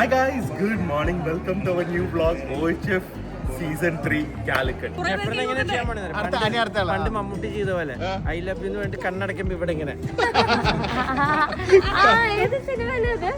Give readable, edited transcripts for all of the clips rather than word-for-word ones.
Hi guys, good morning. Welcome to our new vlog, OHF Season 3 Calicut. പണ്ട് മമ്മൂട്ടി ചെയ്ത പോലെ I love യുന്ന് വേണ്ടി കണ്ണടയ്ക്കുമ്പോ ഇവിടെ ഇങ്ങനെ ഏത് സിനിമയിലത്?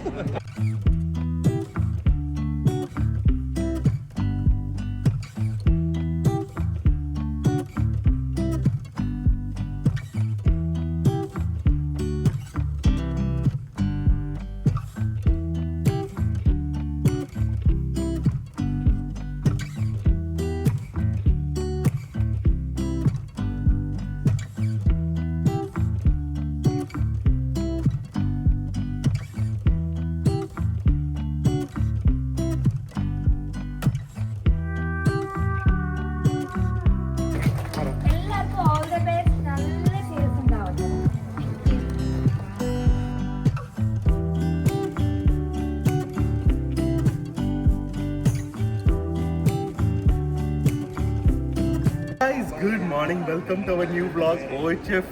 Guys, good morning. Welcome to our new vlog, OHF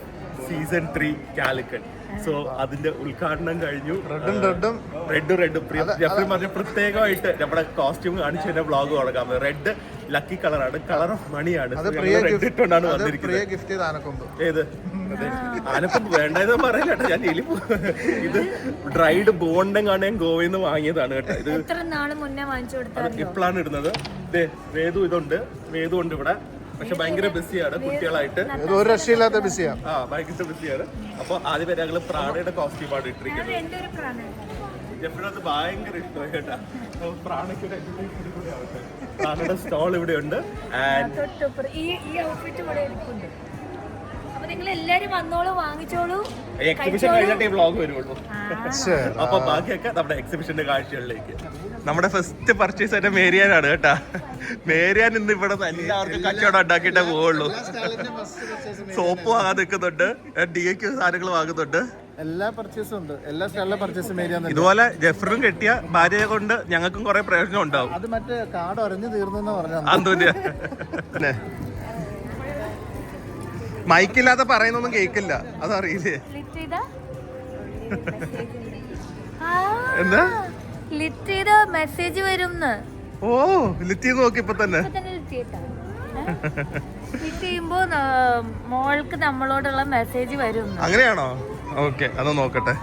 Season 3 Calicut. So, അതിന്റെ ഉദ്ഘാടനം കഴിഞ്ഞു. റെഡും ജെഫ്രി പറഞ്ഞ പ്രത്യേകമായിട്ട് നമ്മുടെ കോസ്റ്റ്യൂം കാണിച്ചു തന്നെ വ്ളോഗ് തുടങ്ങാം. റെഡ് ലക്കി കളറാണ്, കളർ ഓഫ് മണിയാണ്. റെഡ് ഇട്ടുകൊണ്ടാണ് വന്നിരിക്കുന്നത്. ഏത് ആനക്കൊമ്പ് വേണ്ടതെന്ന് പറയില്ല കേട്ടോ. ഞാൻ ഇത് ഡ്രൈഡ് ബോണ്ടെങ്ങാണ് ഞാൻ ഗോവയിൽ നിന്ന് വാങ്ങിയതാണ് കേട്ടോ. ഇത് ഇപ്പോഴാണ് ഇടുന്നത്. വേദു ഉണ്ട് ഇവിടെ. പക്ഷെ ഭയങ്കര ബിസിയാണ് കുട്ടികളായിട്ട്, ഒരു രക്ഷയില്ലാത്ത ബിസിയാണ്. ഭയങ്കര ബിസിയാണ്. അപ്പൊ ആദ്യം വരെ ഞങ്ങള് പ്രാണയുടെ കോസ്റ്റ്യൂമാണ് ഇട്ടിരിക്കുന്നത്. ജെഫ്രിനകത്ത് ഭയങ്കര ഇഷ്ടമായി കേട്ടാ. പ്രാണയുടെ സ്റ്റോൾ ഇവിടെ ഉണ്ട്. നിങ്ങൾ എല്ലാരും വന്നോളൂ, വാങ്ങിച്ചോളൂ. എക്സിബിഷൻ കഴിഞ്ഞിട്ട് ഈ വ്ളോഗ് വരുള്ളൂ. അപ്പൊ ബാക്കിയൊക്കെ നമ്മുടെ എക്സിബിഷന്റെ കാഴ്ചകളിലേക്ക്. നമ്മുടെ ഫസ്റ്റ് പർച്ചേസ് ആയിട്ട് മേരിയാനാണ് കേട്ടാ. മേരിയാൻ ഇന്ന് ഇവിടെ എല്ലാവർക്കും കച്ചവടം ഉണ്ടാക്കിയിട്ടേ പോവുള്ളൂ. സോപ്പ് വാങ്ങാൻ നിൽക്കുന്നുണ്ട്, DAQ സാധനങ്ങൾ വാങ്ങുന്നുണ്ട്. എല്ലാ പർച്ചേസും ഉണ്ട്, എല്ലാ സ്റ്റൈലിലെ പർച്ചേസും മേരിയാൻ. ഇതുപോലെ ജെഫ്രിനും കെട്ടിയ ഭാര്യയെ കൊണ്ട് ഞങ്ങൾക്കും കുറെ പ്രയോജനം ഉണ്ടാവും. അത് മറ്റേ കാർഡ് ഒരഞ്ഞു തീർന്നു പറഞ്ഞാൽ മൈക്കില്ലാതെ പറയുന്നൊന്നും കേക്കില്ല, അതറിയില്ലേ? എന്താ ലിറ്റ് ചെയ്ത മെസ്സേജ് വരും. ഓ, ലിറ്റ് ചെയ്ത് നോക്കി ഇപ്പൊ തന്നെ. ലിറ്റ് ചെയ്യുമ്പോ മോൾക്ക് നമ്മളോടുള്ള മെസ്സേജ് വരും. അങ്ങനെയാണോ? ഓക്കെ, അത് നോക്കട്ടെ.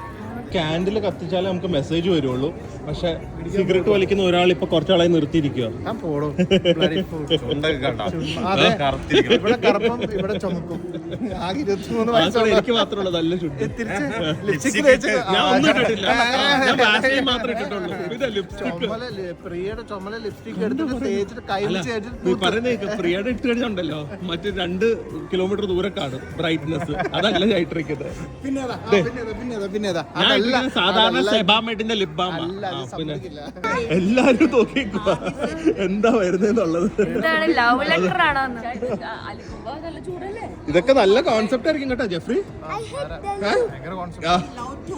ക്യാൻഡിൽ കത്തിച്ചാലേ നമുക്ക് മെസ്സേജ് വരുള്ളൂ. പക്ഷെ സിഗരറ്റ് വലിക്കുന്ന ഒരാൾ ഇപ്പൊ കുറച്ചാളായി നിർത്തിയിരിക്കുക. എനിക്ക് മാത്രമുള്ള നല്ല പ്രിയയുടെ ഇട്ട് കഴിഞ്ഞുണ്ടല്ലോ മറ്റേ 2 കിലോമീറ്റർ ദൂരെ കാണും ബ്രൈറ്റ്നെസ്. അതല്ല ഞാൻ ഇട്ടിരിക്കുന്നത്. സാധാരണ സെബാമെഡിന്റെ ലിപ് ബാം. പിന്നെ എല്ലാരും നോക്കിക്കുക എന്താ വരുന്നുള്ളത്. ഇതൊക്കെ നല്ല കോൺസെപ്റ്റ് ആയിരിക്കും കേട്ടോ ജെഫ്രി.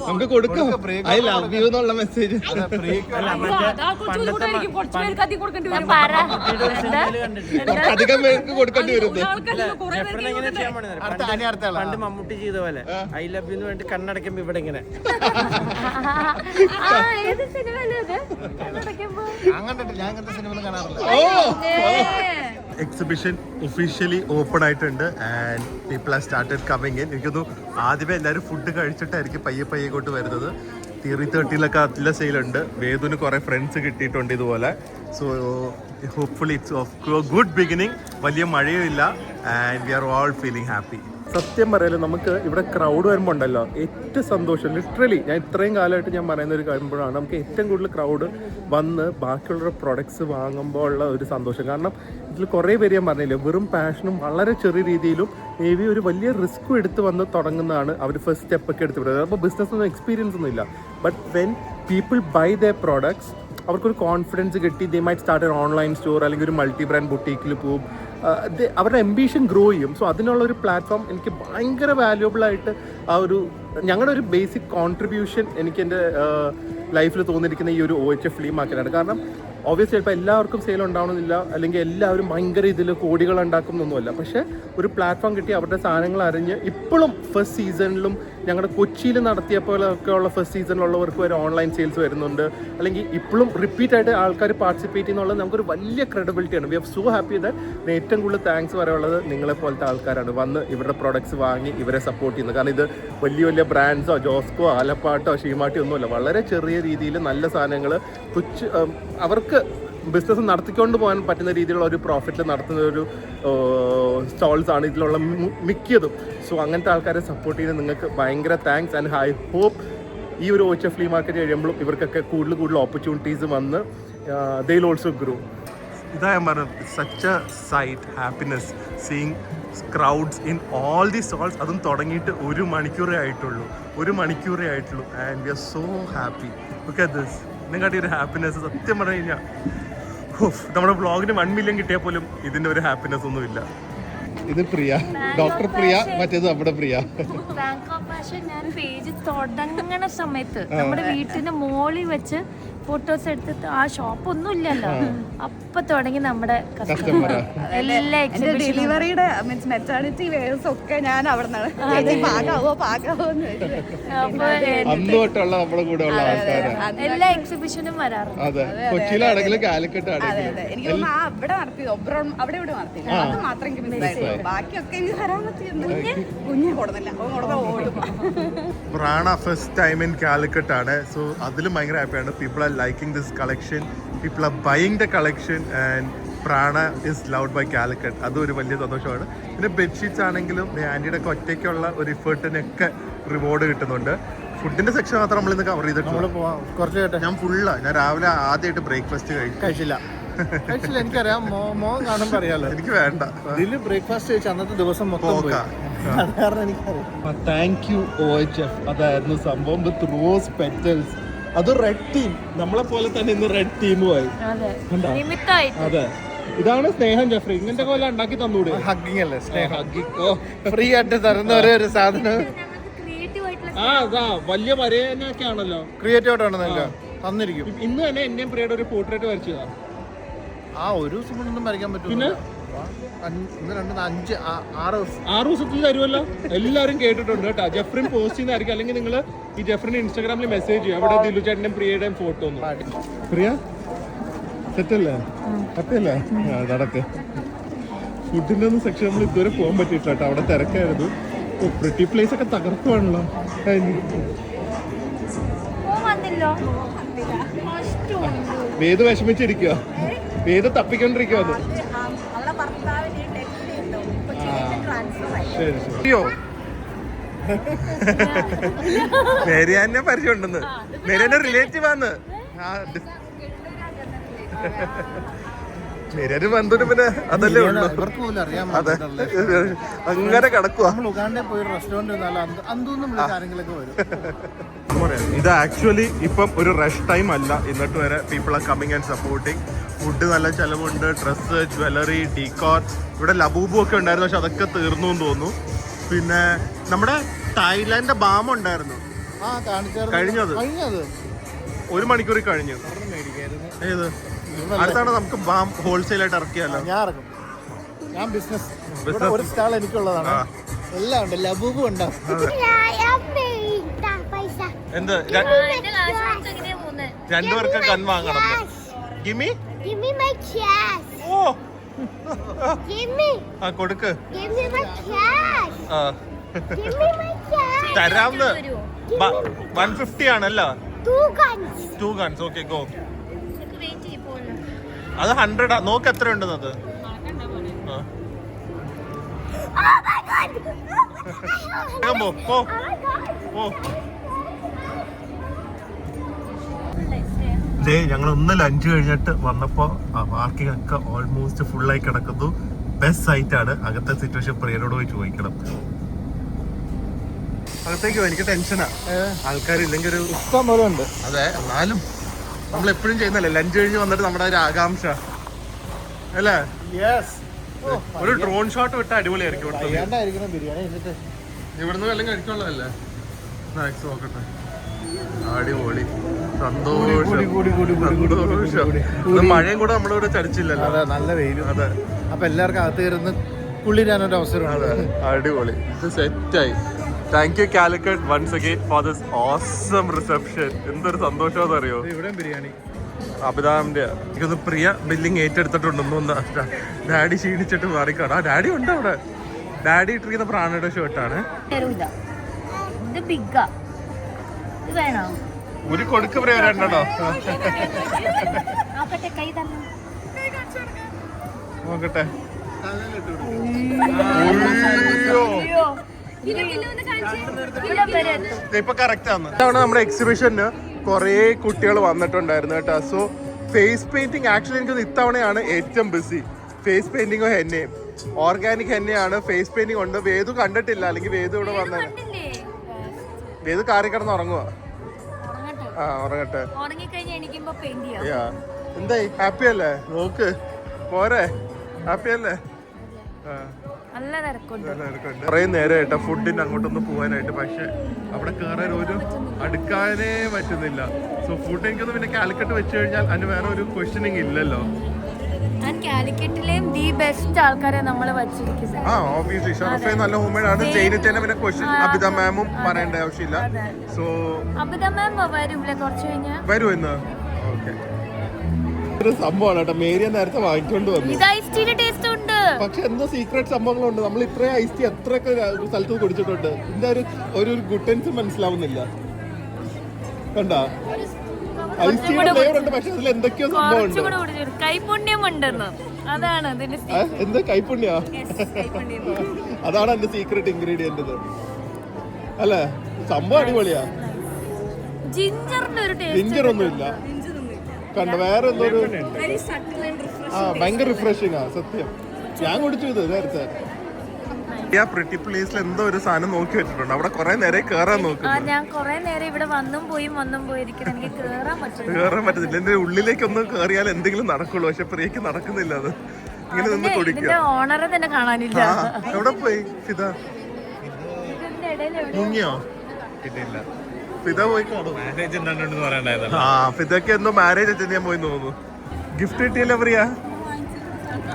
നമുക്ക് കൊടുക്കാം ഐ ലവ് യു എന്നുള്ള മെസ്സേജ്. അധികം പേർക്ക് കൊടുക്കേണ്ടി വരുന്നത്. പണ്ട് മമ്മൂട്ടി ചെയ്ത പോലെ ഐ ലവ് യുന്ന് വേണ്ടി കണ്ണടയ്ക്കുമ്പോ ഇവിടെ ഇങ്ങനെ എക്സിബിഷൻ ഒഫീഷ്യലി ഓപ്പൺ ആയിട്ടുണ്ട് and people are started coming in. എനിക്കൊന്നു ആദ്യമേ എല്ലാവരും ഫുഡ് കഴിച്ചിട്ടായിരിക്കും പയ്യെ ഇങ്ങോട്ട് വരുന്നത്. തിയറി 30 നല്ല സെയിലുണ്ട്. വേദുവിന് കുറെ ഫ്രണ്ട്സ് കിട്ടിയിട്ടുണ്ട് ഇതുപോലെ. So hopefully it's of good beginning. വലിയ മഴയും ഇല്ല and we are all feeling happy. സത്യം പറയാലോ, നമുക്ക് ഇവിടെ ക്രൗഡ് വരുമ്പോൾ ഉണ്ടല്ലോ ഏറ്റവും സന്തോഷം. ലിറ്ററലി ഞാൻ ഇത്രയും കാലമായിട്ട് ഞാൻ പറയുന്ന ഒരു കാര്യമ്പോഴാണ് നമുക്ക് ഏറ്റവും കൂടുതൽ ക്രൗഡ് വന്ന് ബാക്കിയുള്ളവരുടെ പ്രൊഡക്ട്സ് വാങ്ങുമ്പോൾ ഉള്ള ഒരു സന്തോഷം. കാരണം ഇതിൽ കുറേ പേര് ഞാൻ പറഞ്ഞില്ലേ, വെറും പാഷനും വളരെ ചെറിയ രീതിയിലും മേ ബി ഒരു വലിയ റിസ്ക്കും എടുത്ത് വന്ന് തുടങ്ങുന്നതാണ് അവർ ഫസ്റ്റ് സ്റ്റെപ്പൊക്കെ എടുത്ത് വിടുന്നത്. അപ്പോൾ ബിസിനസ്സൊന്നും എക്സ്പീരിയൻസ് ഒന്നും ഇല്ല. But when people buy the products അവർക്കൊരു കോൺഫിഡൻസ് കിട്ടി. ദേ മൈറ്റ് സ്റ്റാർട്ട് ഒരു ഓൺലൈൻ സ്റ്റോർ അല്ലെങ്കിൽ ഒരു മൾട്ടി ബ്രാൻഡ് ബുട്ടീക്കിൽ പോവും. അവരുടെ എംബിഷൻ ഗ്രോ ചെയ്യും. സോ അതിനുള്ള ഒരു പ്ലാറ്റ്ഫോം എനിക്ക് ഭയങ്കര വാല്യുബിൾ ആയിട്ട് ആ ഒരു ഞങ്ങളുടെ ഒരു ബേസിക് കോൺട്രിബ്യൂഷൻ എനിക്ക് എൻ്റെ ലൈഫിൽ തോന്നിയിരിക്കുന്ന ഈ ഒരു OHF ഫ്ലീ മാർക്കറ്റാണ്. കാരണം ഒബ്വിയസ്ലി ചിലപ്പോൾ എല്ലാവർക്കും സെയിൽ ഉണ്ടാവണമെന്നില്ല, അല്ലെങ്കിൽ എല്ലാവരും ഭയങ്കര ഇതിൽ കോടികൾ ഉണ്ടാക്കുന്നൊന്നുമല്ല. പക്ഷേ ഒരു പ്ലാറ്റ്ഫോം കിട്ടി അവരുടെ സാധനങ്ങൾ അറിഞ്ഞ് ഇപ്പോഴും ഫസ്റ്റ് സീസണിലും ഞങ്ങളുടെ കൊച്ചിയിൽ നടത്തിയ പോലെയൊക്കെ ഉള്ള ഫസ്റ്റ് സീസണിലുള്ളവർക്ക് വരെ ഓൺലൈൻ സെയിൽസ് വരുന്നുണ്ട്, അല്ലെങ്കിൽ ഇപ്പോഴും റിപ്പീറ്റ് ആയിട്ട് ആൾക്കാർ പാർട്ടിസിപ്പേറ്റ് ചെയ്യുന്നുള്ളത് നമുക്കൊരു വലിയ ക്രെഡിബിലിറ്റിയാണ്. We are so happy that ഏറ്റവും കൂടുതൽ താങ്ക്സ് പറയാനുള്ളത് നിങ്ങളെ പോലത്തെ ആൾക്കാരാണ് വന്ന് ഇവരുടെ പ്രോഡക്ട്സ് വാങ്ങി ഇവരെ സപ്പോർട്ട് ചെയ്യുന്നത്. കാരണം ഇത് വലിയ വലിയ ബ്രാൻഡ്സോ ജോസ്കോ ആലപ്പാട്ടോ ഷീമാട്ടിയോ ഒന്നുമല്ല, വളരെ ചെറിയ രീതിയിൽ നല്ല സാധനങ്ങൾ അവർക്ക് ബിസിനസ് നടത്തിക്കൊണ്ട് പോകാൻ പറ്റുന്ന രീതിയിലുള്ള ഒരു പ്രോഫിറ്റിൽ നടത്തുന്ന ഒരു സ്റ്റോൾസ് ആണ് ഇതിലുള്ള മിക്കതും. സോ അങ്ങനത്തെ ആൾക്കാരെ സപ്പോർട്ട് ചെയ്യുന്നത് നിങ്ങൾക്ക് ഭയങ്കര താങ്ക്സ്. ആൻഡ് ഐ ഹോപ്പ് ഈ ഒരു OHF ഫ്ലീ മാർക്കറ്റ് കഴിയുമ്പോഴും ഇവർക്കൊക്കെ കൂടുതൽ ഓപ്പർച്യൂണിറ്റീസ് വന്ന് ദേ വിൽ ഓൾസോ ഗ്രോ. ഇതാ ഞാൻ പറഞ്ഞത്, such a sight happiness seeing crowds in all the stalls. അതും തുടങ്ങിയിട്ട് 1 മണിക്കൂറേ ആയിട്ടുള്ളൂ and we are so happy. Look at this. ഇതിനെക്കാട്ടി ഒരു ഹാപ്പിനെസ് സത്യം പറഞ്ഞു കഴിഞ്ഞാൽ നമ്മുടെ വ്ളോഗിന് 1 മില്യൺ കിട്ടിയാൽ പോലും ഇതിൻ്റെ ഒരു ഹാപ്പിനെസ് ഒന്നുമില്ല. ഇത് പ്രിയ, ഡോക്ടർ പ്രിയ, മറ്റേത് നമ്മുടെ പ്രിയ. ബാങ്ക് ഓഫ് പാഷൻ ഞാൻ പേജ് തുടങ്ങണ സമയത്ത് നമ്മുടെ വീട്ടിന്റെ മോളിൽ വെച്ച് ഫോട്ടോസ് എടുത്തിട്ട് ആ ഷോപ്പ് ഒന്നും ഇല്ലല്ലോ, അപ്പൊ തുടങ്ങി നമ്മുടെ കസ്റ്റമർ എല്ലാ ഡെലിവറിയുടെ മീൻസ് മെറ്റേണിറ്റി വേഴ്സ് ഒക്കെ ഞാൻ അവിടെ നിന്നാണ് പാകാവോ എല്ലാ എക്സിബിഷനും വരാറുണ്ട്. അതെ, കൊച്ചിയിലാണെങ്കിലും കാലിക്കറ്റ് എനിക്ക് തോന്നുന്നു അവിടെ നടത്തിയത് അവിടെ ഇവിടെ നടത്തിയില്ല, അത് മാത്രം എനിക്ക് മനസ്സിലായി. ബാക്കിയൊക്കെ എനിക്ക് വരാൻ പറ്റിയിരുന്നു. കുഞ്ഞെ കൊടുന്നില്ല, കൊടുത്ത ഓടും. പ്രാണ ഫസ്റ്റ് ടൈം ഇൻ കാലിക്കറ്റ് ആണ്. സോ അതിലും ഭയങ്കര ഹാപ്പിയാണ്. People are liking this collection, people are buying the collection and Prana is loved by Calicut. അതും ഒരു വലിയ സന്തോഷമാണ്. പിന്നെ ബെഡ്ഷീറ്റ്സ് ആണെങ്കിലും ആൻറ്റിയുടെ ഒക്കെ ഒറ്റയ്ക്കുള്ള ഒരു ഇഫേർട്ടിനൊക്കെ റിവാർഡ് കിട്ടുന്നുണ്ട്. ഫുഡിന്റെ സെക്ഷൻ മാത്രം നമ്മളിന്ന് കവർ ചെയ്തിട്ടുണ്ട്. ഞാൻ രാവിലെ ആദ്യമായിട്ട് ബ്രേക്ക്ഫാസ്റ്റ് കഴിച്ചില്ല. എനിക്കറിയാം, മോൻ കാണുമ്പോൾ അറിയാലോ. എനിക്ക് വേണ്ട. ഇതില് ബ്രേക്ക്ഫാസ്റ്റ് കഴിച്ച അന്നത്തെ ദിവസം മൊത്തം താങ്ക് യു OHF. അതായിരുന്നു സംഭവം. With rose petals. അത് റെഡ് ടീം, നമ്മളെ പോലെ തന്നെ ഇന്ന് റെഡ് ടീമുമായി. അതെ, ഇതാണ് സ്നേഹം ജെഫ്രി. ഇങ്ങനത്തെ പോലെ ഉണ്ടാക്കി തന്നൂടെ? ഹഗ്ഗിങ് അല്ലേ സ്നേഹം? ഫ്രീ ആയിട്ട് തരുന്ന ഒരു സാധനം. ആ അതാ വലിയ വരയൊക്കെ ആണല്ലോ, ക്രിയേറ്റീവ് ആയിട്ടാണല്ലോ തന്നിരിക്കും. ഇന്ന് തന്നെ എന്റെയും പ്രിയയുടെ ഒരു പോർട്രേറ്റ് വരച്ചതാ. ആ ഒരു ദിവസം കൊണ്ടൊന്നും വരയ്ക്കാൻ പറ്റും. പിന്നെ 6 ദിവസത്തിൽ തരുമല്ലോ. എല്ലാവരും കേട്ടിട്ടുണ്ട് കേട്ടോ. ജെഫ്രിൻ പോസ്റ്റ് ചെയ്യുന്നതായിരിക്കും, അല്ലെങ്കിൽ നിങ്ങൾ ഈ ജെഫ്രിന് ഇൻസ്റ്റാഗ്രാമിൽ മെസ്സേജ് ചെയ്യും, അവിടെ ദിലു ചേട്ടൻ്റെയും പ്രിയയുടെയും ഫോട്ടോ ഒന്നും. പ്രിയ സെറ്റല്ലേ? പറ്റല്ലേ? നടക്ക്. ഫുഡിൻ്റെ ഒന്നും സെക്ഷൻ നമ്മൾ ഇതുവരെ പോകാൻ പറ്റിയിട്ടില്ല കേട്ടോ, അവിടെ തിരക്കായിരുന്നു. പ്രിറ്റി പ്ലേസ് ഒക്കെ തകർക്കുവാണല്ലോ. വേദ വിഷമിച്ചിരിക്കുക, വേദ തപ്പിക്കൊണ്ടിരിക്കുക. മേരിയാനെ പരിചയമുണ്ടെന്ന്. മേരിയാന്റെ റിലേറ്റീവ് ആണ്. മേരിയാന് ബന്ധുവിന് പിന്നെ അതല്ലേ ഉള്ളൂ. അതെ, അങ്ങനെ കിടക്കുക. ഇത് ആക്ച്വലി ഇപ്പം ഒരു റഷ് ടൈം അല്ല. എന്നിട്ട് വരെ people are coming and supporting. Food നല്ല ചിലവുണ്ട്, ഡ്രസ്സ്, ജ്വല്ലറി, ഡീകോർ. ഇവിടെ ലബൂബു ഒക്കെ ഉണ്ടായിരുന്നു, പക്ഷെ അതൊക്കെ തീർന്നു എന്ന് തോന്നുന്നു. പിന്നെ നമ്മുടെ തായ്ലാൻഡിന്റെ ബാം ഉണ്ടായിരുന്നു, കഴിഞ്ഞത് 1 മണിക്കൂറിൽ കഴിഞ്ഞു. ഏത് അടുത്താണ് നമുക്ക് ബാം ഹോൾസെയിൽ ആയിട്ട് ഇറക്കിയാലോ? ഞാൻ ബിസിനസ് ഒരു സ്റ്റാൾ എനിക്കുള്ളതാണ്. എല്ലാം ഉണ്ട്, ലബൂബും ഉണ്ട്. എന്ത് 2 പേർക്ക് ഗൺ വാങ്ങണം? ഗിമ്മി ഓ ആ കൊടുക്ക്. തരാവുന്ന 150 ആണല്ലോ. 2 ഗൺസ്. Okay go. അത് 100 നോക്ക് എത്ര ഉണ്ടെന്നത്. ഞങ്ങൾ ഒന്ന് ലഞ്ച് കഴിഞ്ഞിട്ട് വന്നപ്പോ പാർക്കിംഗ് ഒക്കെ ഓൾമോസ്റ്റ് ഫുള്ളായി കിടക്കുന്നു. ബെസ്റ്റ് സൈറ്റ് ആണ്. അകത്തെ സിറ്റുവേഷൻ പ്രിയനോട് പോയി ചോദിക്കണം. അകത്തേക്ക് എനിക്ക് ടെൻഷനാ, ആൾക്കാരില്ലെങ്കിൽ ഒരു ഇഷ്ടം പോലെ ഉണ്ട്. അതെ, എന്നാലും നമ്മൾ എപ്പോഴും ചെയ്യുന്നല്ലേ ലഞ്ച് കഴിഞ്ഞ് വന്നിട്ട് നമ്മുടെ ഒരു ആകാംക്ഷ അല്ലേ? ഒരു ഡ്രോൺ ഷോട്ട് വിട്ട അടിപൊളിയായിരിക്കും ഇവിടുത്തെ view. വേണ്ടായിരിക്കണം ബിരിയാണി എന്നിട്ട് ഇവിടുന്ന് വല്ലതും കഴിക്കാനുള്ളതല്ലേ? മാക്സ് നോക്കട്ടെ. അടിപൊളി, സന്തോഷം. ഇന്ന് മഴയും കൂടെ നമ്മളിവിടെ ചടിച്ചില്ലല്ലോ. അതെ, നല്ല വെയിലും. അതെ, അപ്പൊ എല്ലാവർക്കും അകത്ത് കയറുന്ന കുളിരാനൊരു അവസരമാണ്. അടിപൊളി, ഇത് സെറ്റായി. Thank you Calicut once again for this awesome reception. എന്തൊരു സന്തോഷമാണെന്ന് അറിയോ. ഇവിടെയും ബിരിയാണി അഭിതാമിന്റെ എനിക്കൊന്ന് പ്രിയ ബില്ലിങ് ഏറ്റെടുത്തിട്ടുണ്ടെന്ന് ഡാഡി ക്ഷീണിച്ചിട്ട് മാറിക്കാണ്. ആ ഡാഡി ഉണ്ട് അവിടെ. ഡാഡി ഇട്ടിരിക്കുന്ന പ്രാണയുടെ ഷർട്ടാണ്. ഇത് ബിഗ്ഗാ. ഇത് വേണോ? ഒരു കൊടുക്ക് പ്രിയ രണ്ടോ നോക്കട്ടെ, കൈ തന്നെ നോക്കട്ടെ. ഇപ്പൊ കറക്റ്റ് ആണ്. ഇതാണ് നമ്മുടെ എക്സിബിഷന് കുറെ കുട്ടികൾ വന്നിട്ടുണ്ടായിരുന്നു കേട്ടോ. സോ ഫേസ് പെയിന്റിങ് ആക്ച്വലി എനിക്ക് ഇത്തവണയാണ് ഏറ്റവും ബിസി. ഫേസ് പെയിന്റിങ്ങോ ഹെന്നയും ഓർഗാനിക് ഹെന്നയാണ്. ഫേസ് പെയിന്റിംഗ് ഉണ്ട്. വേദു കണ്ടിട്ടില്ല, അല്ലെങ്കിൽ വേദു ഇവിടെ വന്നത്. വേദു കാറി കിടന്ന് ഉറങ്ങുക. ആ, ഉറങ്ങട്ടെ. എന്തായി, ഹാപ്പി അല്ലേ? നോക്ക് പോരെ, ഹാപ്പി അല്ലേ? കുറെ നേരമായിട്ട് ഫുഡിന് അങ്ങോട്ടൊന്ന് പോകാനായിട്ട്, പക്ഷെ അവിടെ കയറാൻ ഒരു അടുക്കാനേ പറ്റുന്നില്ല. സോ ഫുഡ് എനിക്കൊന്ന് പിന്നെ കാലിക്കട്ട് വെച്ച് കഴിഞ്ഞാൽ അതിന് വേറെ ഒരു ക്വസ്റ്റ്യനിങ് ഇല്ലല്ലോ. കാലിക്കറ്റിലെയും ദി ബെസ്റ്റ് ആൾക്കാരെ നമ്മൾ വച്ചിരിക്കുന്നത്. ആ, ഓബിയസ്ലി ഷറഫെ നല്ല ഹോംമേഡ് ആണ്. ജയിനിത്തന്നെ പിന്നെ ക്വസ്റ്റ്യൻ അബിത മാമും പറയേണ്ട ആവശ്യമില്ല. സോ അബിത മാം വരൂല്ലേ കുറച്ച് കഴിഞ്ഞാൽ? വരൂ ഇന്ന്. ഓക്കെ, ഒരു സംഭവമാണ് കേട്ടോ. മേരിയ നേരത്തെ വാങ്ങിക്കൊണ്ട് വന്നു. ഇത് ഐസ് ടീയുടെ ടേസ്റ്റ് ഉണ്ട്. പക്ഷെ എന്തോ സീക്രട്ട് സംഭവങ്ങളുണ്ട്. നമ്മൾ ഇത്രയും ഐസ് ടീ എത്രയൊക്കെ സ്ഥലത്ത് കുടിച്ചിട്ടുണ്ട്. ഇതിന്റെ ഒരു ഗുഡൻസ് മനസ്സിലാവുന്നില്ല. കണ്ടാ, ഐസ് ടീയുടെ ഫ്ലേവർ ഉണ്ട്, പക്ഷെ അതിൽ എന്തൊക്കെയോ സംഭവമുണ്ട്. കൈപുണ്യമുണ്ടെന്ന്, അതാണ് എന്താ കൈപ്പുണ്യ? അതാണ് എന്റെ സീക്രട്ട് ഇൻഗ്രീഡിയന്റ് അല്ലേ. സംഭവം അടിപൊളിയാ. ജിഞ്ചറിന്റെ ഒരു ടേസ്റ്റ്. ജിഞ്ചർ ഒന്നുമില്ല കണ്ട, വേറെ എന്തോ ഒരു ഭയങ്കര റിഫ്രഷിംഗ് ആ. സത്യം, ഞാൻ കുടിച്ചു ഇത് നേരത്തെ. പ്രിറ്റി പ്ലേസിൽ എന്തോ ഒരു സാധനം നോക്കി വെച്ചിട്ടുണ്ട്. അവിടെ കുറെ നേരം കേറാൻ നോക്കും. ഞാൻ കുറെ നേരം ഇവിടെ വന്നും പോയിരിക്കണം. എനിക്ക് കേറാൻ പറ്റുന്നില്ല. എന്റെ ഉള്ളിലേക്കൊന്നും കേറിയാൽ എന്തെങ്കിലും നടക്കുള്ളൂ. പക്ഷെ പ്രിയക്ക് നടക്കുന്നില്ല. അത് ഇങ്ങനെ നിന്ന് കുടിക്കുക. ഓണറെ തന്നെ കാണാനില്ല. എവിടെ പോയി ഫിദ? മുങ്ങിയോ? ഫിദ പോയി കാണും. ഫിദക്ക് എന്തോ മാരേജ് അറ്റൻഡ് ചെയ്യാൻ പോയി തോന്നുന്നു. ഗിഫ്റ്റ് കിട്ടിയല്ലോ പ്രിയ.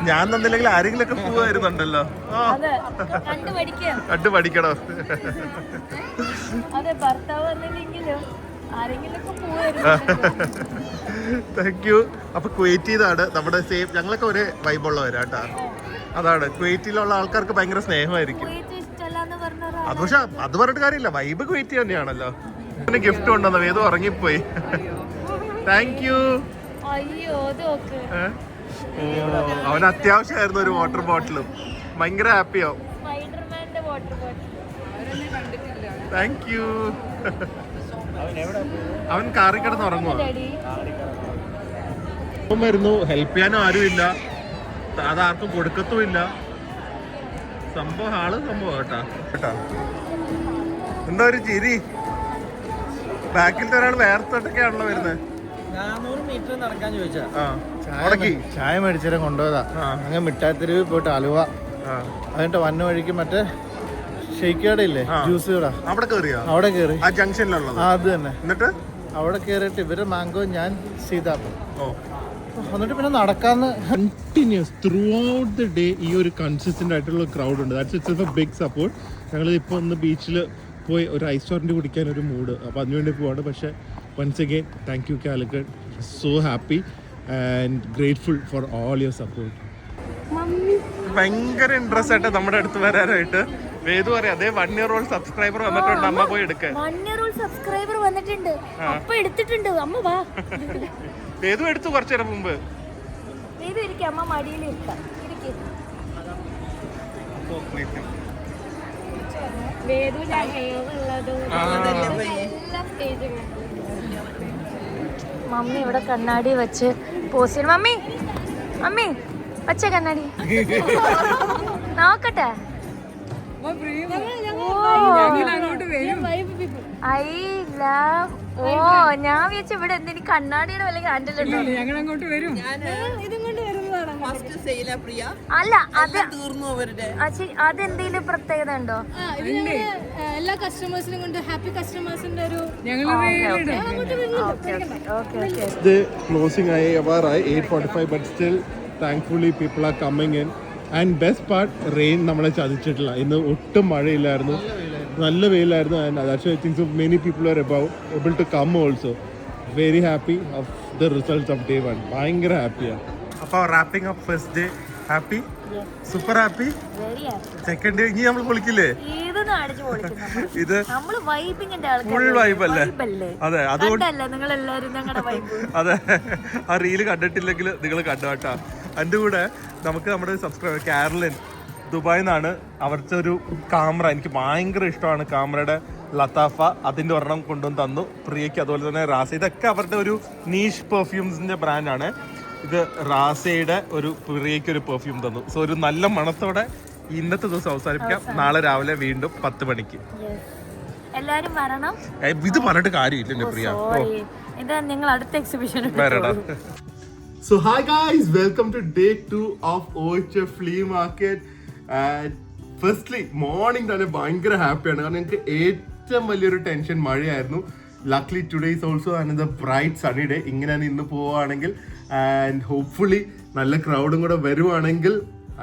ഞാൻ തന്നില്ലെങ്കിൽ ആരെങ്കിലും ഒക്കെ പോവായിരുന്നുണ്ടല്ലോ. കണ്ടു പഠിക്കണോ? Thank you. അപ്പൊ കുവൈറ്റിന്നാണ് നമ്മുടെ സെയിം. ഞങ്ങളൊക്കെ ഒരേ വൈബുള്ളവരാ കേട്ടാ. അതാണ്, കുവൈറ്റിലുള്ള ആൾക്കാർക്ക് ഭയങ്കര സ്നേഹമായിരിക്കും. അത് പക്ഷെ അത് പറഞ്ഞിട്ട് കാര്യമില്ല, വൈബ് കുവൈറ്റി തന്നെയാണല്ലോ. പിന്നെ ഗിഫ്റ്റ് കൊണ്ടുവന്ന വേദം ഉറങ്ങിപ്പോയി. Thank you. അവന് അത്യാവശ്യമായിരുന്നു ഒരു വാട്ടർ ബോട്ടിലും. ഭയങ്കര ഹാപ്പിയാവും. Thank you. അവൻ കാറി കിടന്ന് ഉറങ്ങുവാ. വരുന്നു, ഹെൽപ്പ് ചെയ്യാനും ആരുമില്ല, അതാർക്കും കൊടുക്കത്തുമില്ല. സംഭവം ആള് സംഭവം കേട്ടാ കേട്ടാ. എന്താ ഒരു ചിരി? ബാക്കിൽ ഒരാൾ വേർത്തിട്ടൊക്കെയാണല്ലോ വരുന്നത്. 400 മീറ്റർ നടക്കാൻ ചോദിച്ചാ ചായ മേടിച്ചേരം കൊണ്ടുപോയതാ. അങ്ങനെ മിഠായിത്തെരുവിൽ പോയിട്ട് അലുവ, അതിന്റെ വന്ന വഴിക്ക് മറ്റേ ഷെയ്ക്ക് കട ഇല്ലേ, ജ്യൂസ് കട, അവിടെ കയറി ആ ജംഗ്ഷനിലുള്ളത്. അത് തന്നെ. എന്നിട്ട് അവിടെ കയറിയിട്ട് ഇവര് മാംഗോ, ഞാൻ സീതാപ്പൻ. എന്നിട്ട് പിന്നെ നടക്കാന്ന്. Continues throughout the day ഈ ഒരു കൺസിസ്റ്റന്റ് ആയിട്ടുള്ള ക്രൗഡ് ഉണ്ട്. That's it's a big support. ഞങ്ങൾ ഇപ്പോൾ ഒന്ന് ബീച്ചിൽ പോയി ഒരു ഐസ് ടോറൻറ്റ് കുടിക്കാൻ ഒരു മൂഡ്, അപ്പോൾ അതിനുവേണ്ടി പോവാണ്. പക്ഷേ once again thank you Calicut. So happy and grateful for all your support. ഭയങ്കര ഇൻട്രസ്റ്റ് ആയിട്ട് നമ്മുടെ അടുത്ത് വരാനായിട്ട്. വേദു പറയാം, അതേ 1 year old സബ്സ്ക്രൈബർ വന്നിട്ടുണ്ട്, അമ്മ പോയി എടുക്കാൻ. 1 year old സബ്സ്ക്രൈബർ വന്നിട്ടുണ്ട്, അപ്പൊ എടുത്തിട്ടുണ്ട്. അമ്മ വാ. വേദു എടുത്തു കുറച്ചു നേരം മുമ്പ്. വേദു ഇരിക്കും, അമ്മ മടിയിൽ ഇരിക്കാം. മമ്മി ഇവിടെ കണ്ണാടി വെച്ച് പോസ് ചെയ്യണം. മമ്മി മമ്മി വച്ച കണ്ണാടി നോക്കട്ടെ. ഞാൻ വിചാരിച്ച ഇവിടെ എന്തെങ്കിലും കണ്ണാടിയുടെ വല്ല ഹാൻഡിലുണ്ടോ. ഫസ്റ്റ് സെയിലാ പ്രിയ അല്ല അത് തീർന്നു അവരുടെ അതെന്തെങ്കിലും പ്രത്യേകത ഉണ്ടോ? എല്ലാ കസ്റ്റമേഴ്സിനും കൊണ്ട് ഹാപ്പി കസ്റ്റമേഴ്സിന്റെ ഒരു ഇത് ക്ലോസിംഗ് ആയി ആവാറായി 8:45 but still thankfully people are coming in and best part rain നമ്മളെ ചതിച്ചിട്ടില്ല. ഇന്ന് ഒട്ടും മഴയില്ലായിരുന്നു, നല്ല വെയിലായിരുന്നു. And that's I think so many people are able to come also. Very happy of the results of day 1. ഭയങ്കര ഹാപ്പിയാണ്. അപ്പോൾ wrapping up first day happy, super happy. Second day ഇനി നമ്മൾ പൊളിക്കില്ലേ? ഇത് ഫുൾ വൈബ് അല്ലേ? അതെ, അതുകൊണ്ട് അതെ, ആ റീല് കണ്ടിട്ടില്ലെങ്കിൽ നിങ്ങൾ കണ്ടു കേട്ടോ. അതിൻ്റെ കൂടെ നമുക്ക് നമ്മുടെ സബ്സ്ക്രൈബർ കാരലിൻ ദുബായിൽ നിന്നാണ്, അവിടുത്തെ ഒരു ക്യാമറ എനിക്ക് ഭയങ്കര ഇഷ്ടമാണ്. ക്യാമറയുടെ ലത്താഫ അതിൻ്റെ ഒരെണ്ണം കൊണ്ടുവന്ന് തന്നു പ്രിയയ്ക്ക്, അതുപോലെ തന്നെ റാസ. ഇതൊക്കെ അവരുടെ ഒരു നീഷ് പെർഫ്യൂംസിൻ്റെ ബ്രാൻഡാണ്. ഇത് റാസയുടെ ഒരു പ്രിയയ്ക്ക് ഒരു പെർഫ്യൂം തന്നു. സോ ഒരു നല്ല മണത്തോടെ ഇന്നത്തെ ദിവസം അവസാനിപ്പിക്കാം. നാളെ രാവിലെ വീണ്ടും 10 മണിക്ക് എല്ലാരും വരണം. ഇത് പറഞ്ഞിട്ട് കാര്യമില്ല പ്രിയ, നിങ്ങൾ അടുത്ത എക്സിബിഷൻ വരണം. So hi guys, welcome to day 2 of OHF Flea Market. And firstly, morning തന്നെ ഭയങ്കര ഹാപ്പിയാണ്. കാരണം എനിക്ക് ഏറ്റവും വലിയൊരു ടെൻഷൻ മഴയായിരുന്നു. Luckily today is also another bright sunny day. ഇങ്ങനെയാണ് ഇന്ന് പോവുകയാണെങ്കിൽ ആൻഡ് ഹോപ്പ്ഫുള്ളി നല്ല ക്രൗഡും കൂടെ വരുവാണെങ്കിൽ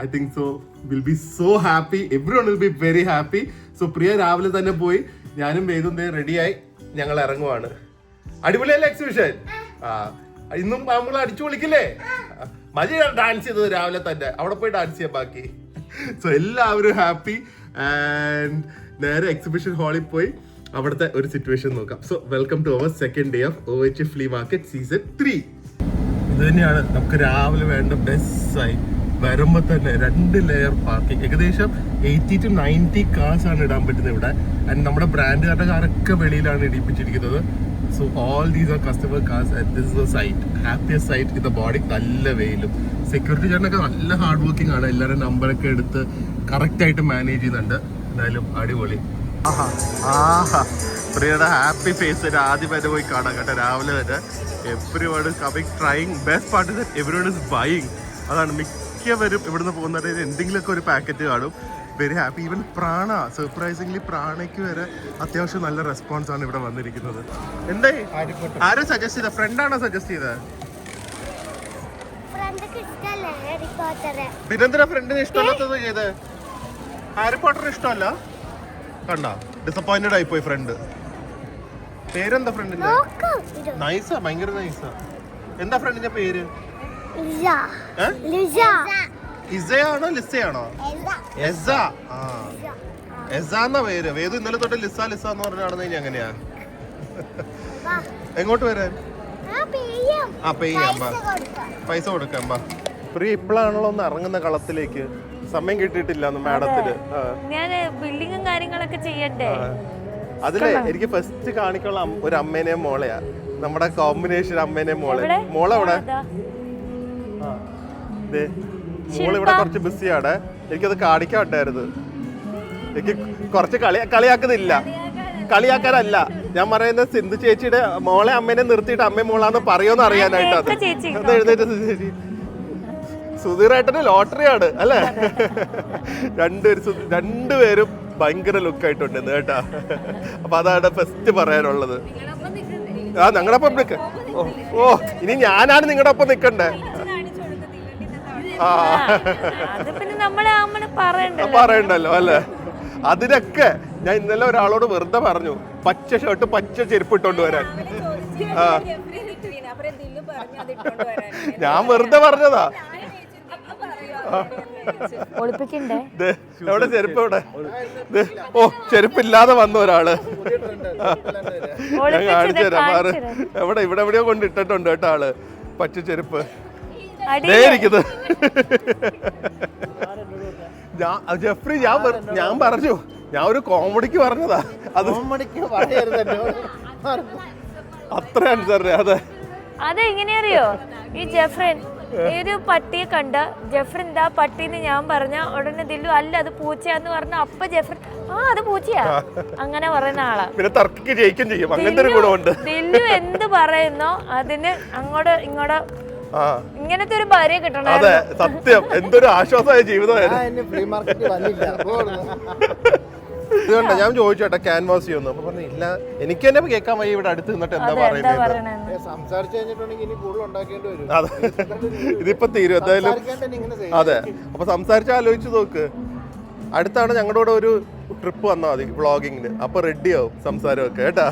I think so will be so happy. Everyone will be very happy. So Priya രാവിലെ തന്നെ പോയി, ഞാനും വേദും റെഡിയായി ഞങ്ങൾ ഇറങ്ങുവാണ്. അടിപൊളിയല്ലേ എക്സിബിഷൻ? ഇന്നും നമ്മൾ അടിച്ചു വിളിക്കില്ലേ? മജ ഡാൻസ് ചെയ്തത് രാവിലെ തന്നെ, അവിടെ പോയി ഡാൻസ് ചെയ്യാം ബാക്കി. സോ എല്ലാവരും ഹാപ്പി ആൻഡ് നേരെ എക്സിബിഷൻ ഹാളിൽ പോയി അവിടുത്തെ ഒരു സിറ്റുവേഷൻ നോക്കാം. So welcome to our second day of OHF Flea Market season 3. ഇത് തന്നെയാണ് നമുക്ക് രാവിലെ വേണ്ട ബെസ്റ്റായി. വരുമ്പോൾ തന്നെ 2 ലെയർ പാർക്കിംഗ്, ഏകദേശം 80 to 90 കാർസ് ആണ് ഇടാൻ പറ്റുന്നത് ഇവിടെ. ആൻഡ് നമ്മുടെ ബ്രാൻഡുകാരുടെ കാറൊക്കെ വെളിയിലാണ് ഇടിപ്പിച്ചിരിക്കുന്നത്. So all these are customer cars and this is a sight, happiest sight in the body. നല്ല വെയിലും സെക്യൂരിറ്റി ചേട്ടനൊക്കെ നല്ല ഹാർഡ് വർക്കിംഗ് ആണ്. എല്ലാവരും നമ്പറൊക്കെ എടുത്ത് കറക്റ്റായിട്ട് മാനേജ് ചെയ്യുന്നുണ്ട്. എന്തായാലും അടിപൊളി. പ്രിയയുടെ ഹാപ്പി ഫേസ് ആദ്യം വരെ പോയി കാണാം കേട്ടോ. രാവിലെ തന്നെ everyone is coming, trying. Best part is everyone is buying. അതാണ് മിക്കവരും ഇവിടുന്ന് പോകുന്നത്. എന്തെങ്കിലുമൊക്കെ ഒരു പാക്കറ്റ് കാണും. Very happy. ഈവൻ പ്രാണ, സർപ്രൈസിംഗ്ലി പ്രാണയ്ക്ക് വരെ അത്യാവശ്യം നല്ല റെസ്പോൺസ് ആണ് ഇവിടെ വന്നിരിക്കുന്നത്. എന്തായി ആരും സജസ്റ്റ് ചെയ്ത? ഫ്രണ്ടാണോ സജസ്റ്റ് ചെയ്തത്? പിന്നെന്തിനാ ഫ്രണ്ടിന് ഇഷ്ടമല്ലാത്തത് ചെയ്ത്? ഹാരി പോട്ടറിന് ഇഷ്ടമല്ല? കണ്ട ഡിസപ്പോയിന്റഡ് ആയിപ്പോയി ഫ്രണ്ട്. പേരെന്താ ഫ്രണ്ടിന്റെ? നൈസാ, ഭയങ്കര നൈസാ. എന്താ ഫ്രണ്ടിന്റെ പേര്? ഇസയാണോ ലിസയാണോ? എസ. ആ, എസ എന്നാ പേര്. വേദു ഇന്നലെ തൊട്ട് ലിസ ലിസ എന്ന് പറഞ്ഞ നടന്നു കഴിഞ്ഞാൽ എങ്ങനെയാ? എങ്ങോട്ട് വരാൻ? ആ പെയ്യാം, പൈസ കൊടുക്കാം. ബാ പ്രിയ ഇപ്പോഴാണല്ലോ ഒന്ന് ഇറങ്ങുന്ന കളത്തിലേക്ക്. സമയം കിട്ടിയിട്ടില്ല മാഡത്തിന്. ഞാൻ ബിൽഡിങ്ങും കാര്യങ്ങളൊക്കെ ചെയ്യട്ടെ. അതിലെ എനിക്ക് ഫസ്റ്റ് കാണിക്കുള്ള ഒരു അമ്മേനെയും മോളെയാ. നമ്മുടെ കോമ്പിനേഷൻ അമ്മേനെയും മോളെ. മോളെവിടെ? മോളിവിടെ കുറച്ച് ബിസിയാണ്. എനിക്കത് കാണിക്കാൻ പറ്റായിരുന്നു. എനിക്ക് കുറച്ച് കളിയാക്കുന്നില്ല, കളിയാക്കാനല്ല ഞാൻ പറയുന്നത്. സിന്ധു ചേച്ചിയുടെ മോളെ അമ്മേനെ നിർത്തിയിട്ട് അമ്മയും മോളാന്ന് പറയുമെന്ന് അറിയാനായിട്ട്. അത് എഴുന്നേറ്റ് ചേച്ചി. സുധീറേട്ടന് ലോട്ടറിയാണ് അല്ലേ? രണ്ടുപേരും ഭയങ്കര ലുക്കായിട്ടുണ്ട് കേട്ടാ. അപ്പൊ അതാണ് ഫസ്റ്റ് പറയാനുള്ളത്. ആ ഞങ്ങളുടെ ഒപ്പം നിൽക്ക. ഓ ഇനി ഞാനാണ് നിങ്ങളുടെ ഒപ്പം നിൽക്കണ്ടേ? പറയണ്ടല്ലോ അല്ലേ? അതിനൊക്കെ ഞാൻ ഇന്നലെ ഒരാളോട് വെറുതെ പറഞ്ഞു, പച്ച ഷർട്ട് പച്ച ചെരുപ്പ് ഇട്ടോണ്ട് വരാൻ. ഞാൻ വെറുതെ പറഞ്ഞതാ. എവിടെ ചെരുപ്പ്? എവിടെ? ഓ ചെരുപ്പില്ലാതെ വന്ന ഒരാള് ഞാൻ കാണിച്ചു തരാം. എവിടെ? ഇവിടെ എവിടെയോ കൊണ്ട് ഇട്ടിട്ടുണ്ട് കേട്ടോ ആള് പച്ച ചെരുപ്പ്. ജെഫ്രി ഞാൻ പറഞ്ഞു, ഞാൻ ഒരു കോമഡിക്ക് പറഞ്ഞതാ. അത് അത്രയാണ് സാറേ. അതെ അതെങ്ങനെയറിയോ? ഈ ജെഫ്രൻ ഒരു പട്ടിയെ കണ്ട ജെഫ്രൻ എന്താ പട്ടീന്ന് ഞാൻ പറഞ്ഞ ഉടനെ ദില്ലു അല്ല അത് പൂച്ചയാന്ന് പറഞ്ഞ അപ്പൊ ജെഫ്രൻ ആ അത് പൂച്ചയാ അങ്ങനെ പറയുന്ന ആളാ. പിന്നെ തർക്കിക്ക് ജയിക്കും ചെയ്യും. അങ്ങനത്തെ ഒരു ഗുണമുണ്ട്. ദില്ലു എന്ത് പറയുന്നോ അതിന് അങ്ങോട്ട് ഇങ്ങോട്ട് ഇങ്ങനത്തെ ഒരു ഭാര്യ കിട്ടണം. അതെ സത്യം, എന്തൊരു ആശ്വാസമായ ജീവിതമായിരുന്നു. ഫ്രീ മാർക്കറ്റ് വന്നില്ല. ഇതുകൊണ്ട് ഞാൻ ചോദിച്ചോട്ടെ ക്യാൻവാസ് ചെയ്യുന്നു, അപ്പൊ പറഞ്ഞു ഇല്ല എനിക്ക് തന്നെ കേൾക്കാൻ വയ്യ ഇവിടെ അടുത്ത് നിന്നിട്ട് എന്താ പറയുന്നത്. സംസാരിച്ചു കഴിഞ്ഞിട്ടുണ്ടെങ്കിൽ ഇനി കൂടുതൽ ഉണ്ടാക്കേണ്ടി വരും. അതെ ഇതിപ്പോ തീരും എന്തായാലും. ഇങ്ങനെ അതെ അപ്പൊ സംസാരിച്ച് ആലോചിച്ച് നോക്ക്. അടുത്താണ് ഞങ്ങളുടെ കൂടെ ഒരു ട്രിപ്പ് വന്നാൽ മതി വ്ളോഗിങ്ങിന്, അപ്പൊ റെഡി ആവും സംസാരമൊക്കെ കേട്ടാ.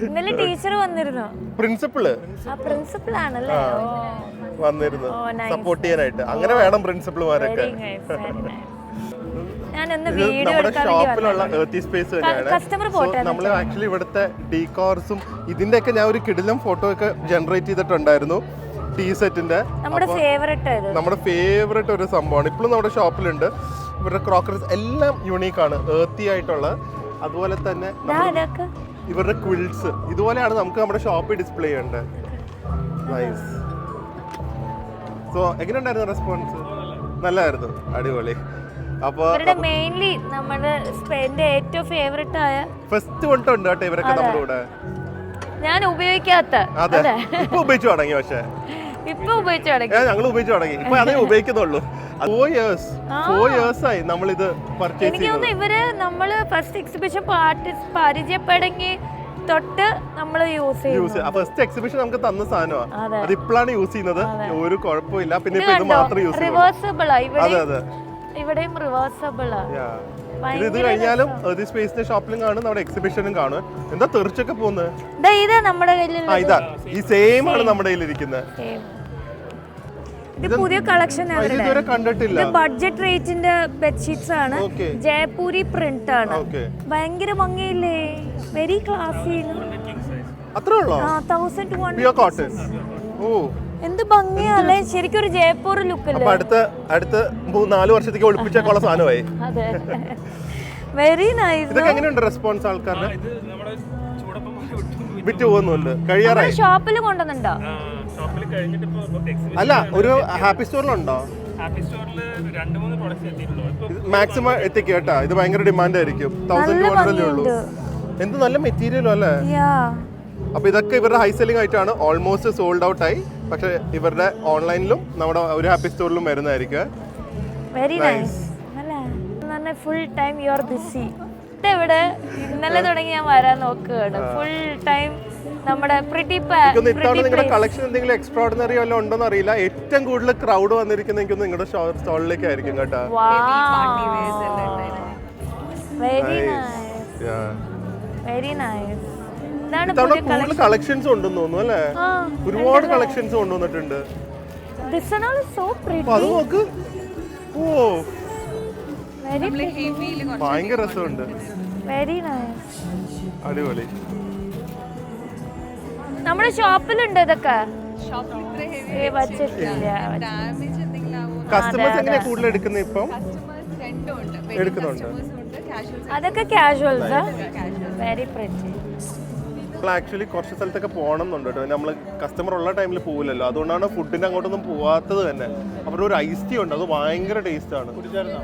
ഇന്നലെ ടീച്ചർ വന്നിരുന്നു, പ്രിൻസിപ്പിള് പ്രിൻസിപ്പൽ ആണല്ലേ, വന്നിരുന്നു സപ്പോർട്ട് ചെയ്യാനായിട്ട്. അങ്ങനെ വേണം പ്രിൻസിപ്പൾമാരൊക്കെ. ഞാനൊന്ന് വീഡിയോ നമ്മുടെ എടുക്കാൻ ഷോപ്പിലുള്ള ഏർത്തി സ്പേസ് തന്നെയാണ്. കസ്റ്റമർ പോട്ടെ. നമ്മൾ ആക്ച്വലി ഇവിടുത്തെ ഡീകോർസും ഇതിന്റെ ഒക്കെ ഞാൻ ഒരു കിടിലം ഫോട്ടോ ഒക്കെ ജനറേറ്റ് ചെയ്തിട്ടുണ്ടായിരുന്നു. ടീ സെറ്റിന്റെ നമ്മുടെ ഫേവറേറ്റ് ഒരു സംഭവമാണ്. ഇപ്പോഴും നമ്മുടെ ഷോപ്പിലുണ്ട്. ഇവരുടെ ക്രോക്കറീസ് എല്ലാം യുണീക്കാണ്, ഏർത്തി ആയിട്ടുള്ള. അതുപോലെ തന്നെ ഇവരുടെ ക്വിൽസ് ഇതുപോലെയാണ് നമുക്ക് നമ്മുടെ ഷോപ്പിൽ ഡിസ്പ്ലേ ചെയ്യേണ്ടത്. നൈസ്. സോ എങ്ങനെയുണ്ടായിരുന്നു റെസ്പോൺസ്? നല്ലതായിരുന്നു, അടിപൊളി. അപ്പൊ മെയിൻലി നമ്മുടെ ഏറ്റവും ഫേവറേറ്റ് ആയ ഫസ്റ്റ് കൊണ്ടുണ്ട് കേട്ടോ ഇവരൊക്കെ നമ്മുടെ കൂടെ. ഞാൻ ഉപയോഗിക്കാത്ത, അതെ ഇപ്പൊ ഉപയോഗിച്ചു തുടങ്ങി. പക്ഷേ ഇപ്പൊ ഉപയോഗിച്ചു തുടങ്ങി, ഞങ്ങൾ ഉപയോഗിച്ചു തുടങ്ങി. ഇപ്പൊ അതേ ഉപയോഗിക്കുന്നുള്ളൂ. 4 years ആയി നമ്മളിത് പർച്ചേസ് എനിക്ക് തോന്നുന്നു ഇവര് നമ്മള് ഫസ്റ്റ് എക്സിബിഷൻ പരിചയപ്പെടങ്ങി തൊട്ട് നമ്മൾ യൂസ് ചെയ്യും. ഫസ്റ്റ് എക്സിബിഷൻ നമുക്ക് തന്ന സാധനമാണ്, അത് ഇപ്പോഴാണ് യൂസ് ചെയ്യുന്നത്. ഒരു കുഴപ്പമില്ല. പിന്നെ ഇപ്പൊ ഇത് മാത്രം യൂസ് ചെയ്യുന്നത്. റിവേഴ്സിബിളാ അതെ അതെ, ഇവിടെയും റിവേഴ്സിബിളാ. ഇത് കഴിഞ്ഞാലും ഏർത്തി സ്പേസിന്റെ ഷോപ്പിലും കാണും, നമ്മുടെ എക്സിബിഷനും കാണും. എന്താ തെറിച്ചൊക്കെ പോകുന്നത്? ഇതാ നമ്മുടെ കയ്യിലുള്ള ഇതാ ഈ സെയിം ആണ് നമ്മുടെ കയ്യിലിരിക്കുന്നത്. ഇത് പുതിയ കളക്ഷൻ ആണ്, ഇതുവരെ കണ്ടിട്ടില്ല. ബഡ്ജറ്റ് റേറ്റിന്റെ ബെഡ്ഷീറ്റ്സ് ആണ്, ജയ്പൂരി പ്രിന്റ് ആണ്. ഭയങ്കര ഭംഗിയില്ലേ, വെരി ക്ലാസി. അത്രേ ഉള്ളോ? 1200 കോട്ടൺ. ഓ എന്ത് ഭംഗിയല്ലേ, ശരിക്കും ഒരു ജയ്പൂർ ലുക്ക് അല്ലേ. അടുത്ത 4 വർഷത്തേക്ക് ഒളിപ്പിച്ചേക്കുള്ള സാധനമായി. അതെ, വെരി നൈസ്. ഇതൊക്കെ എങ്ങനെയുണ്ട് റെസ്പോൺസ് ആൾക്കാരുടെ? വിറ്റ് പോകുന്നുണ്ട്, കഴിയാറായി. ഷോപ്പിൽ കൊണ്ടുവന്നുണ്ടോ? അല്ല, ഒരു ഹാപ്പി സ്റ്റോറിലുണ്ടോ? മാക്സിമം എത്തിക്കും കേട്ടാ. ഇത് ഭയങ്കര ഡിമാൻഡ് ആയിരിക്കും. 1200 ഉള്ളൂ. എന്ത് നല്ല മെറ്റീരിയലും അല്ലേ. അപ്പൊ ഇതൊക്കെ ഇവരുടെ ഹൈ സെല്ലിംഗ് ആയിട്ടാണ്, ഓൾമോസ്റ്റ് സോൾഡ് ഔട്ട് ആയി. പക്ഷെ ഇവരുടെ ഓൺലൈനിലും നമ്മുടെ ഒരു ഹാപ്പി സ്റ്റോറിലും വരുന്നതായിരിക്കും. Very nice. Full time you are BC. ഇവിടെ ഇന്നലെ തുടങ്ങി ഞാൻ വരാൻ നോക്കുകയാണ്. ഫുൾ ടൈം നമ്മുടെ നിങ്ങളുടെ കളക്ഷൻ എന്തെങ്കിലും എക്സ്ട്രാordinary വല്ലതും ഉണ്ടോന്ന് അറിയില്ല. ഏറ്റവും കൂടുതൽ ക്രൗഡ് വന്നിരിക്കുന്ന എനിക്ക് നിങ്ങളുടെ സ്റ്റോളിലേക്ക് ആയിരിക്കും കേട്ടോ. Very nice. കൂടുതൽ കളക്ഷൻസ് ഉണ്ടെന്ന് തോന്നുന്നു അല്ലേ? ഒരുപാട് കളക്ഷൻസ് കൊണ്ടുവന്നിട്ടുണ്ട്. അത് നോക്ക്, ഓ ഭയങ്കര രസമുണ്ട്. അടിപൊളി. നമ്മുടെ ഷോപ്പിലുണ്ട് ഇതൊക്കെ. കസ്റ്റമേഴ്സ് എങ്ങനെയാ കൂടുതൽ എടുക്കുന്നത് ഇപ്പം? എടുക്കുന്നുണ്ട്. അതൊക്കെ കാഷ്വൽസ്, വെരി പ്രിറ്റി. ആക്ച്വലി കുറച്ച് സ്ഥലത്തൊക്കെ പോകണം എന്നുണ്ട് കേട്ടോ. നമ്മൾ കസ്റ്റമർ ഉള്ള ടൈമിൽ പോകില്ലല്ലോ, അതുകൊണ്ടാണ് ഫുഡിന്റെ അങ്ങോട്ടൊന്നും പോവാത്തത് തന്നെ. അവിടെ ഒരു ഐസ് ടീ ഉണ്ട്, അത് ഭയങ്കര ടേസ്റ്റ് ആണ്.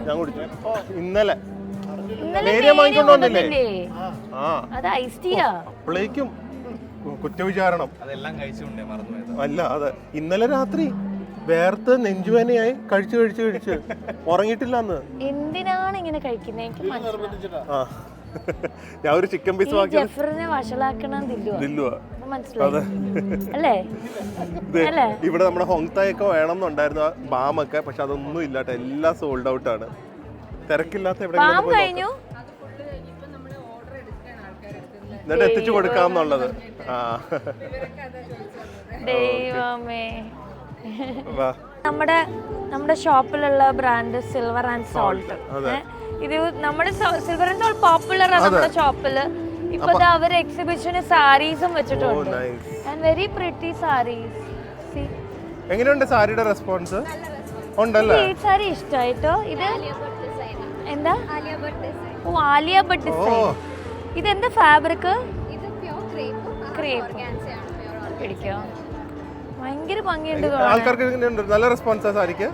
ഞാൻ കുടിച്ചു ഇന്നലെ. വാങ്ങിക്കൊണ്ടോന്നില്ലേ? അപ്പോഴേക്കും കുറ്റവിചാരണം അല്ല. അതെ, ഇന്നലെ രാത്രി വേർത്ത് നെഞ്ചുവേനയായി കഴിച്ച് ഉറങ്ങിയിട്ടില്ല അന്ന്. എന്തിനാണ് ഇങ്ങനെ കഴിക്കുന്നത്? ഞാൻ ഒരു ചിക്കൻ പീസ് ഇവിടെ നമ്മുടെ ഹോങ്തായ് ഒക്കെ വേണം എന്നുണ്ടായിരുന്നു, ബാമൊക്കെ. പക്ഷെ അതൊന്നും ഇല്ലാട്ടോ, എല്ലാം സോൾഡ് ഔട്ട് ആണ്. തിരക്കില്ലാത്ത എവിടെയെങ്കിലും എന്നിട്ട് എത്തിച്ചു കൊടുക്കാന്നുള്ളത്. നമ്മുടെ ഷോപ്പിലുള്ള ബ്രാൻഡ് സിൽവർ ആൻഡ് സോൾട്ട്. ഇത് നമ്മുടെ സിൽവർ ആൻഡ് സോൾട്ട് പോപ്പുലർ ആണ് നമ്മുടെ ഷോപ്പില്. ഇപ്പൊ അവര് എക്സിബിഷന് സാരീസും വെച്ചിട്ടുണ്ട്. And very pretty saris. എങ്ങനെയുണ്ട് സാരിയുടെ റെസ്പോൺസ്? ഉണ്ടല്ലേ? ഈ സാരി ഇഷ്ടായിട്ടോ. ഇത് എന്താ? ഓ, ആലിയ ഭട്ട് ഡിസൈൻ. ഇതെന്താ ഫാബ്രിക്? ക്രേപ്പ്. പിടിക്കോ? ഭയങ്കര ഭംഗിയുണ്ട്. ആൾക്കാർക്ക് നല്ല റെസ്പോൺസാ സാരിക്ക്.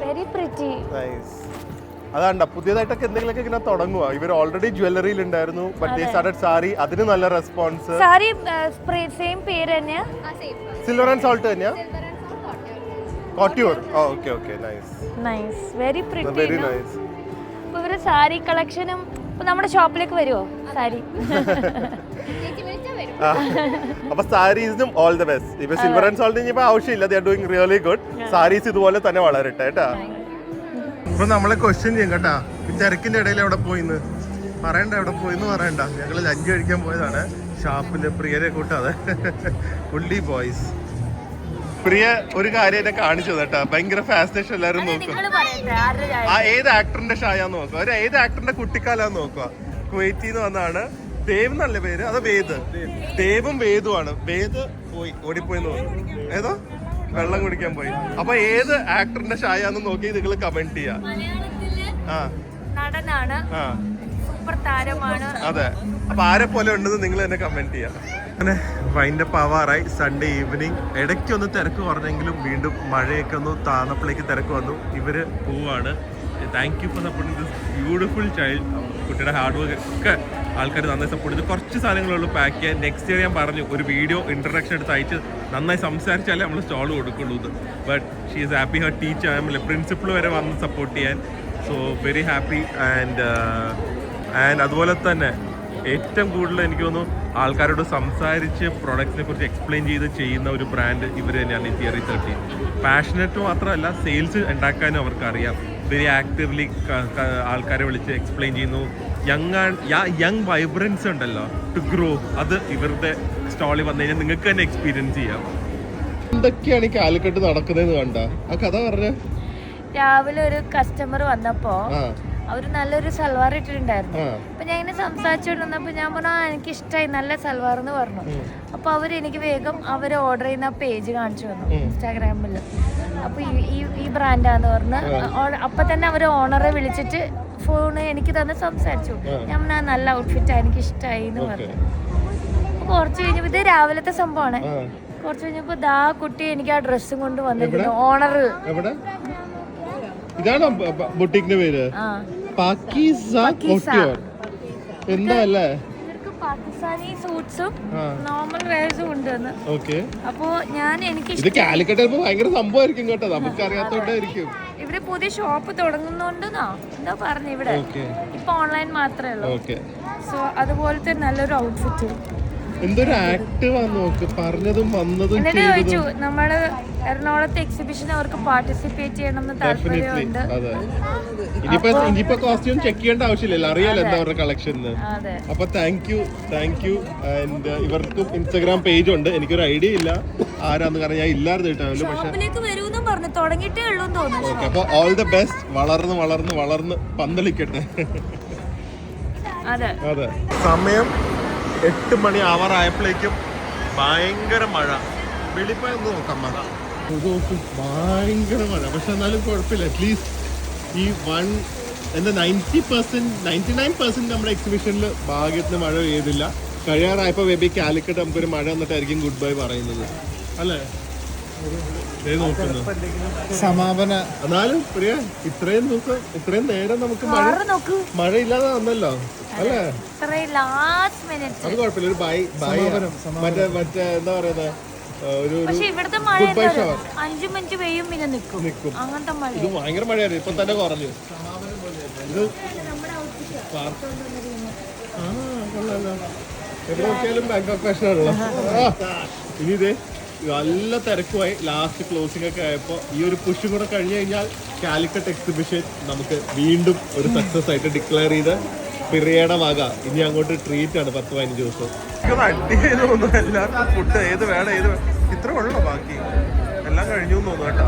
Very pretty. നൈസ്. അതാണ്ട പുതിയതായിട്ടൊക്കെ എന്തെങ്കിലുമൊക്കെ ഇങ്ങനെ തുടങ്ങുക. ഇവർ ഓൾറെഡി ജ്വല്ലറിയിൽ ഉണ്ടായിരുന്നു, ബട്ട് ദേ സ്റ്റാർട്ടഡ് സാരി. അതിന് നല്ല റെസ്പോൺസ്. സാരി സെയിം പേര് തന്നെയാ? സിൽവർ ആൻഡ് സോൾട്ട് തന്നെയാ? Kottiyoor. Okay okay, nice nice, very pretty. Very nice. ഇപ്പൊ ഇവര് സാരി കളക്ഷനും ഇപ്പൊ നമ്മുടെ ഷോപ്പിലേക്ക് വരുമോ സാരി? അപ്പൊ സാരീസിനും ഓൾ ദ ബെസ്റ്റ്. ഇപ്പൊ സിൽവർ ആൻഡ് സോൾട്ട് ഇനിയിപ്പോ ആവശ്യമില്ല, they are doing really good. Saris ഇതുപോലെ തന്നെ വളരട്ടെ കേട്ടാ. ഇപ്പൊ നമ്മളെ ക്വസ്റ്റ്യൻ ചെയ്യും കേട്ടാ, ഈ തിരക്കിന്റെ ഇടയിൽ എവിടെ പോയിന്ന് പറയണ്ട, എവിടെ പോയിന്ന് പറയണ്ട. ഞങ്ങള് ലഞ്ച് കഴിക്കാൻ പോയതാണ് ഷാപ്പില്, പ്രിയരെ കൂട്ടാതെ. Fully boys. പ്രിയ ഒരു കാര്യം എന്നെ കാണിച്ചു കേട്ടാ, ഭയങ്കര ഫാസിനേഷൻ എല്ലാരും നോക്കും. ആ ഏത് ആക്ടറിന്റെ ഷായാന്ന് നോക്കുക, ഒരു ഏത് ആക്ടറിന്റെ കുട്ടിക്കാലാന്ന് നോക്കുക. കുവൈറ്റിന്ന് വന്നാണ്. ദേവ് നല്ല പേര്, അത് വേദ്. ദേവും വേദുമാണ്. വേദ് പോയി, ഓടിപ്പോയിന്ന് തോന്നുന്നു. ഏതോ വെള്ളം കുടിക്കാൻ പോയി. അപ്പൊ ഏത് ആക്ടറിന്റെ ഷായാന്ന് നോക്കി നിങ്ങൾ കമന്റ് ചെയ്യാ. നടനാണ്, സൂപ്പർ താരമാണ്. അതെ, അപ്പൊ ആരെ പോലെ ഉണ്ടെന്ന് നിങ്ങൾ തന്നെ കമന്റ് ചെയ്യാം. അങ്ങനെ വൈൻഡപ്പ് ആവാറായി. സൺഡേ ഈവനിങ് ഇടയ്ക്ക് ഒന്ന് തിരക്ക് കുറഞ്ഞെങ്കിലും വീണ്ടും മഴയൊക്കെ ഒന്ന് താന്നപ്പോഴേക്ക് തിരക്ക് വന്നു. ഇവര് പോവാണ്. Thank you for supporting this beautiful child. കുട്ടിയുടെ ഹാർഡ് വർക്ക് ഒക്കെ ആൾക്കാർ നന്നായി സപ്പോർട്ട് ചെയ്തു. കുറച്ച് സാധനങ്ങളുള്ളൂ പാക്ക് ചെയ്യാൻ. നെക്സ്റ്റ് ഇയർ ഞാൻ പറഞ്ഞു ഒരു വീഡിയോ ഇൻട്രഡക്ഷൻ എടുത്ത് അയച്ച് നന്നായി സംസാരിച്ചാലേ നമ്മൾ സ്റ്റോൾ കൊടുക്കുള്ളൂ. But she is happy. Her teacher principal വരെ വന്ന് സപ്പോർട്ട് ചെയ്യാൻ. So very happy. ആൻഡ് അതുപോലെ തന്നെ ഏറ്റവും കൂടുതൽ എനിക്ക് തോന്നുന്നു ആൾക്കാരോട് സംസാരിച്ച് പ്രൊഡക്ട്സിനെ കുറിച്ച് എക്സ്പ്ലെയിൻ ചെയ്ത് ചെയ്യുന്ന ഒരു ബ്രാൻഡ് ഇവർ തന്നെയാണ് ഈ തിയറി 13. പാഷനറ്റ് മാത്രമല്ല, സെയിൽസ് ഉണ്ടാക്കാനും അവർക്കറിയാം. വെരി ആക്റ്റീവ്ലി ആൾക്കാരെ വിളിച്ച് എക്സ്പ്ലെയിൻ ചെയ്യുന്നു. യങ് വൈബ്രൻസ് ഉണ്ടല്ലോ, ടു ഗ്രോ, അത് ഇവരുടെ സ്റ്റാളിൽ വന്നു കഴിഞ്ഞാൽ നിങ്ങൾക്ക് തന്നെ എക്സ്പീരിയൻസ് ചെയ്യാം. എന്തൊക്കെയാണ് ഈ കാലിക്കട്ട് നടക്കുന്നതെന്ന് കണ്ട ആ കഥ പറഞ്ഞ. രാവിലെ ഒരു കസ്റ്റമർ വന്നപ്പോ അവര് നല്ലൊരു സൽവാർ ഇട്ടിട്ടുണ്ടായിരുന്നു. അപ്പൊ ഞാൻ ഇങ്ങനെ സംസാരിച്ചോണ്ടിരുന്നപ്പോ ഞാൻ പറഞ്ഞു എനിക്ക് ഇഷ്ടമായി, നല്ല സൽവാർ എന്ന് പറഞ്ഞു. അപ്പൊ അവര് എനിക്ക് വേഗം അവര് ഓർഡർ ചെയ്യുന്ന പേജ് കാണിച്ചു തന്നു ഇൻസ്റ്റാഗ്രാമില്. അപ്പൊ ഈ ബ്രാൻഡാന്ന് പറഞ്ഞ് അപ്പൊ തന്നെ അവര് ഓണറെ വിളിച്ചിട്ട് ഫോണ് എനിക്ക് തന്നെ സംസാരിച്ചു. ഞാൻ നല്ല ഔട്ട്ഫിറ്റാ, എനിക്ക് ഇഷ്ടമായി എന്ന് പറഞ്ഞു. അപ്പൊ കുറച്ച് കഴിഞ്ഞപ്പോ ഇത് രാവിലത്തെ സംഭവമാണ്. കുറച്ച് കഴിഞ്ഞപ്പോ ദാ കുട്ടി എനിക്ക് ആ ഡ്രസ്സും കൊണ്ട് വന്നിരുന്നു. ഓണർ ഇതാണോ ബുട്ടീക്കിന്റെ പേര്? എന്താ അല്ലേ? ഇവർക്ക് പാകിസ്ഥാനി സൂട്ട്സും നോർമൽ വെയർസും ഉണ്ട്. അപ്പോ ഞാൻ എനിക്ക് ഇത് കാലിക്കട്ട് ഭയങ്കര സംഭവമായിരിക്കും കേട്ടോ, നമുക്ക് അറിയാത്തോണ്ടായിരിക്കും. ഇവിടെ പുതിയ ഷോപ്പ് തുടങ്ങുന്നുണ്ടെന്നാ എന്താ പറഞ്ഞു ഇവിടെ. ഇപ്പൊ ഓൺലൈൻ മാത്രമേ ഉള്ളൂ. സോ അതുപോലത്തെ നല്ലൊരു ഔട്ട്ഫിറ്റ്. എന്തൊരു ആക്റ്റീവ് നോക്ക്, പറഞ്ഞതും വന്നതും. എന്നിട്ട് ചോദിച്ചു നമ്മള് എറണാകുളത്തെ എക്സിബിഷൻ അവർക്ക് പാർട്ടിസിപ്പേറ്റ് ചെയ്യണമെന്ന് താല്പര്യമുണ്ട്. ഇനിയിപ്പോ കോസ്റ്റ്യൂം ചെക്ക് ചെയ്യേണ്ട ആവശ്യമില്ലല്ലോ, അറിയാലോ എന്താ അവരുടെ കളക്ഷൻ. അപ്പൊ താങ്ക് യു. ആൻഡ് ഇവർക്കും ഇൻസ്റ്റാഗ്രാം പേജ് ഉണ്ട്. എനിക്കൊരു ഐഡിയ ഇല്ല ആരാന്ന്, കാരണം ഞാൻ ഇല്ലായിരുന്നു കേട്ടോ. പറഞ്ഞു തുടങ്ങിയിട്ടേ ഉള്ളൂ തോന്നുന്നു. അപ്പൊ ഓൾ ദ ബെസ്റ്റ്. വളർന്ന് പന്തളിക്കട്ടെ. അതെ, സമയം 8 മണി ആവാറായപ്പോഴേക്കും ഭയങ്കര മഴ. വെളിപ്പോയി ഒന്ന് നോക്കാം, ഭയങ്കര മഴ. പക്ഷെ എന്നാലും കുഴപ്പമില്ല. അറ്റ്ലീസ്റ്റ് ഈ 99% നമ്മുടെ എക്സിബിഷനിൽ ഭാഗ്യത്തിന് മഴ പെയ്തില്ല. കഴിയാറായപ്പോൾ മേ ബി കാലിക്കട്ട് നമുക്കൊരു മഴ വന്നിട്ടായിരിക്കും ഗുഡ് ബൈ പറയുന്നത്, അല്ലേ? സമാപന. എന്നാലും പ്രിയ ഇത്രയും ദിവസം ഇത്രയും നേരം നമുക്ക് മഴ ഇല്ലാതെ വന്നല്ലോ, അല്ലേ? അത് കുഴപ്പമില്ല. ഒരു മറ്റേ എന്താ പറയുന്നത്, ഇവിടുത്തെ മഴ 5 മിനിറ്റ് പെയ്യും പിന്നെ നിൽക്കും. അങ്ങനത്തെ മഴ. ഇത് ഭയങ്കര മഴയായിരുന്നു, ഇപ്പൊ തന്നെ കുറഞ്ഞു. ഇത് എവിടെ നോക്കിയാലും ബാങ്കോക്ക് ഫാഷനാണല്ലോ. ഇനി ഇതേ നല്ല തിരക്കുമായി. ലാസ്റ്റ് ക്ലോസിംഗ് ഒക്കെ ആയപ്പോൾ ഈ ഒരു പുഷും കൂടെ കഴിഞ്ഞു കഴിഞ്ഞാൽ കാലിക്കട്ട് എക്സിബിഷൻ നമുക്ക് വീണ്ടും ഒരു സക്സസ് ആയിട്ട് ഡിക്ലെയർ ചെയ്ത് പിറിയയുടെ വക ഇനി അങ്ങോട്ട് ട്രീറ്റ് ആണ് 10-15 ദിവസം. അടിയൊന്നും എല്ലാവർക്കും ഫുഡ് ഏത് വേണം ഇത്ര ഉള്ളോ, ബാക്കി എല്ലാം കഴിഞ്ഞു തോന്നുന്നു കേട്ടോ.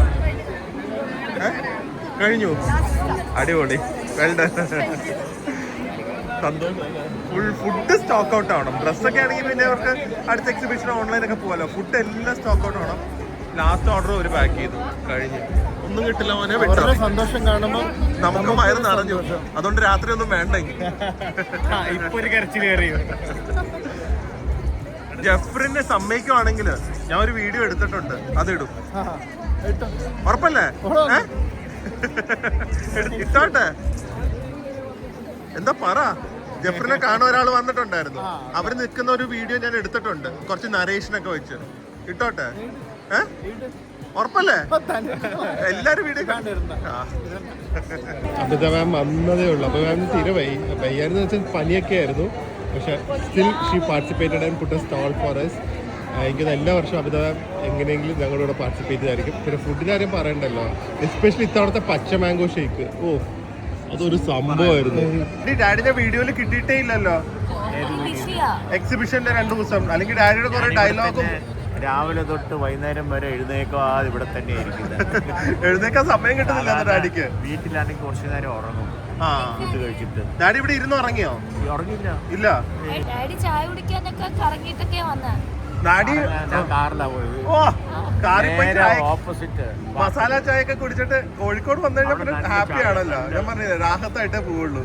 കഴിഞ്ഞു, അടിപൊളി, ഫുൾ ഫുഡ് സ്റ്റോക്ക് ഔട്ട് ആവണം. ഡ്രസ്സൊക്കെ ആണെങ്കിൽ പിന്നെ അവർക്ക് അടുത്ത എക്സിബിഷൻ ഓൺലൈനൊക്കെ പോകാമല്ലോ. ഫുഡ് എല്ലാം സ്റ്റോക്ക് ഔട്ട് ആവണം. ലാസ്റ്റ് ഓർഡർ ഒരു പാക്ക് ചെയ്തു, കഴിഞ്ഞു. ഒന്നും കിട്ടില്ല മോനെ. വളരെ സന്തോഷം കാണുമ്പോൾ നമുക്ക് വയറ് നിറഞ്ഞു. അതുകൊണ്ട് രാത്രി ഒന്നും വേണ്ടെങ്കിൽ ഇപ്പൊ ഒരു കരച്ചിൽ കയറി. ജഫ്രിനെ സമ്മതിക്കുവാണെങ്കിൽ ഞാൻ ഒരു വീഡിയോ എടുത്തിട്ടുണ്ട്, അതിടും. ഉറപ്പല്ലേ? ഇട്ടോട്ടെ. എന്താ പറ. ജഫ്രിനെ കാണാൻ ഒരാൾ വന്നിട്ടുണ്ടായിരുന്നു. അവർ നിൽക്കുന്ന ഒരു വീഡിയോ ഞാൻ എടുത്തിട്ടുണ്ട്, കുറച്ച് നരേഷനൊക്കെ വെച്ച് ഇട്ടോട്ടെ ഉറപ്പല്ലേ എല്ലാരും വീഡിയോ അബിത മാം വന്നതേ ഉള്ളൂ. അപ്പോൾ മാം തീരെ വയ്യായിരുന്നു വെച്ചാൽ പനിയൊക്കെ ആയിരുന്നു. പക്ഷെ still she participated and put a stall for us. എനിക്കത് എല്ലാ വർഷവും അബിത മാം എങ്ങനെയെങ്കിലും ഞങ്ങളുടെ കൂടെ പാർട്ടിസിപ്പേറ്റ് ചെയ്തായിരിക്കും. പിന്നെ ഫുഡിൻ്റെ കാര്യം പറയണ്ടല്ലോ, എസ്പെഷ്യലി ഇത്തവണത്തെ പച്ച മാംഗോ ഷേക്ക്. ഓ അതൊരു സംഭവമായിരുന്നു. ഈ ഡാഡിന്റെ വീഡിയോയിൽ കിട്ടിയിട്ടേ ഇല്ലല്ലോ എക്സിബിഷന്റെ 2 ദിവസം. അല്ലെങ്കിൽ ഡാഡിയുടെ കുറെ ഡയലോഗും രാവിലെ തൊട്ട് വൈകുന്നേരം വരെ എഴുന്നേക്കാതെ ഇവിടെ തന്നെ ഇരിക്കുന്നത്. എഴുന്നേക്കാൻ സമയം കിട്ടുന്നില്ല ഡാഡിക്ക്. വീട്ടിലാണെങ്കിൽ കുറച്ചു നേരം ഉറങ്ങും ഫുഡ് കഴിച്ചിട്ട്. ഡാഡി ഇവിടെ ഇരുന്ന് ഉറങ്ങിയോ? ഉറങ്ങില്ല. ഇല്ല, ഡാഡി ചായ കുടിക്കാനൊക്കെ കറങ്ങിയിട്ടൊക്കെ വന്ന ഡാഡി ഞാൻ കാറിലാ പോയത്. ഓ കാറിൽ പോയി ഓപ്പോസിറ്റ് മസാല ചായ ഒക്കെ കുടിച്ചിട്ട് കോഴിക്കോട് വന്നു കഴിഞ്ഞാൽ പിന്നെ ഹാപ്പി ആണല്ലോ. ഞാൻ പറഞ്ഞില്ലേ രാഹത്തായിട്ടേ പോവുള്ളൂ.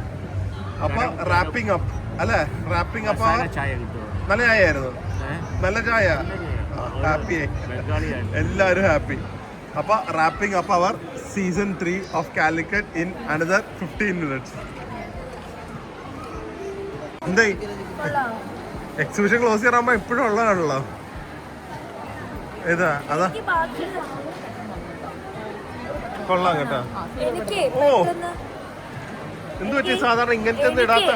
അപ്പൊ റാപ്പിംഗ് അപ്പ് അല്ലേ? റാപ്പിംഗ് അപ്പ് ചായ കിട്ടും. നല്ല ചായ ആയിരുന്നു. നല്ല ചായ. ഹാപ്പി എല്ലാവരും ഹാപ്പി. അപ്പൊ wrapping up our season 3 of Calicut in another 15 minutes. എന്തായി എക്സിബിഷൻ ക്ലോസ് ചെയ്യാറാകുമ്പോ എപ്പോഴും ഉള്ളതാണല്ലോ. ഏതാ അതാ കൊള്ളാം കേട്ടോ. ഓ എന്ത് പറ്റി? സാധാരണ ഇങ്ങനത്തെ ഒന്നും ഇടാത്ത.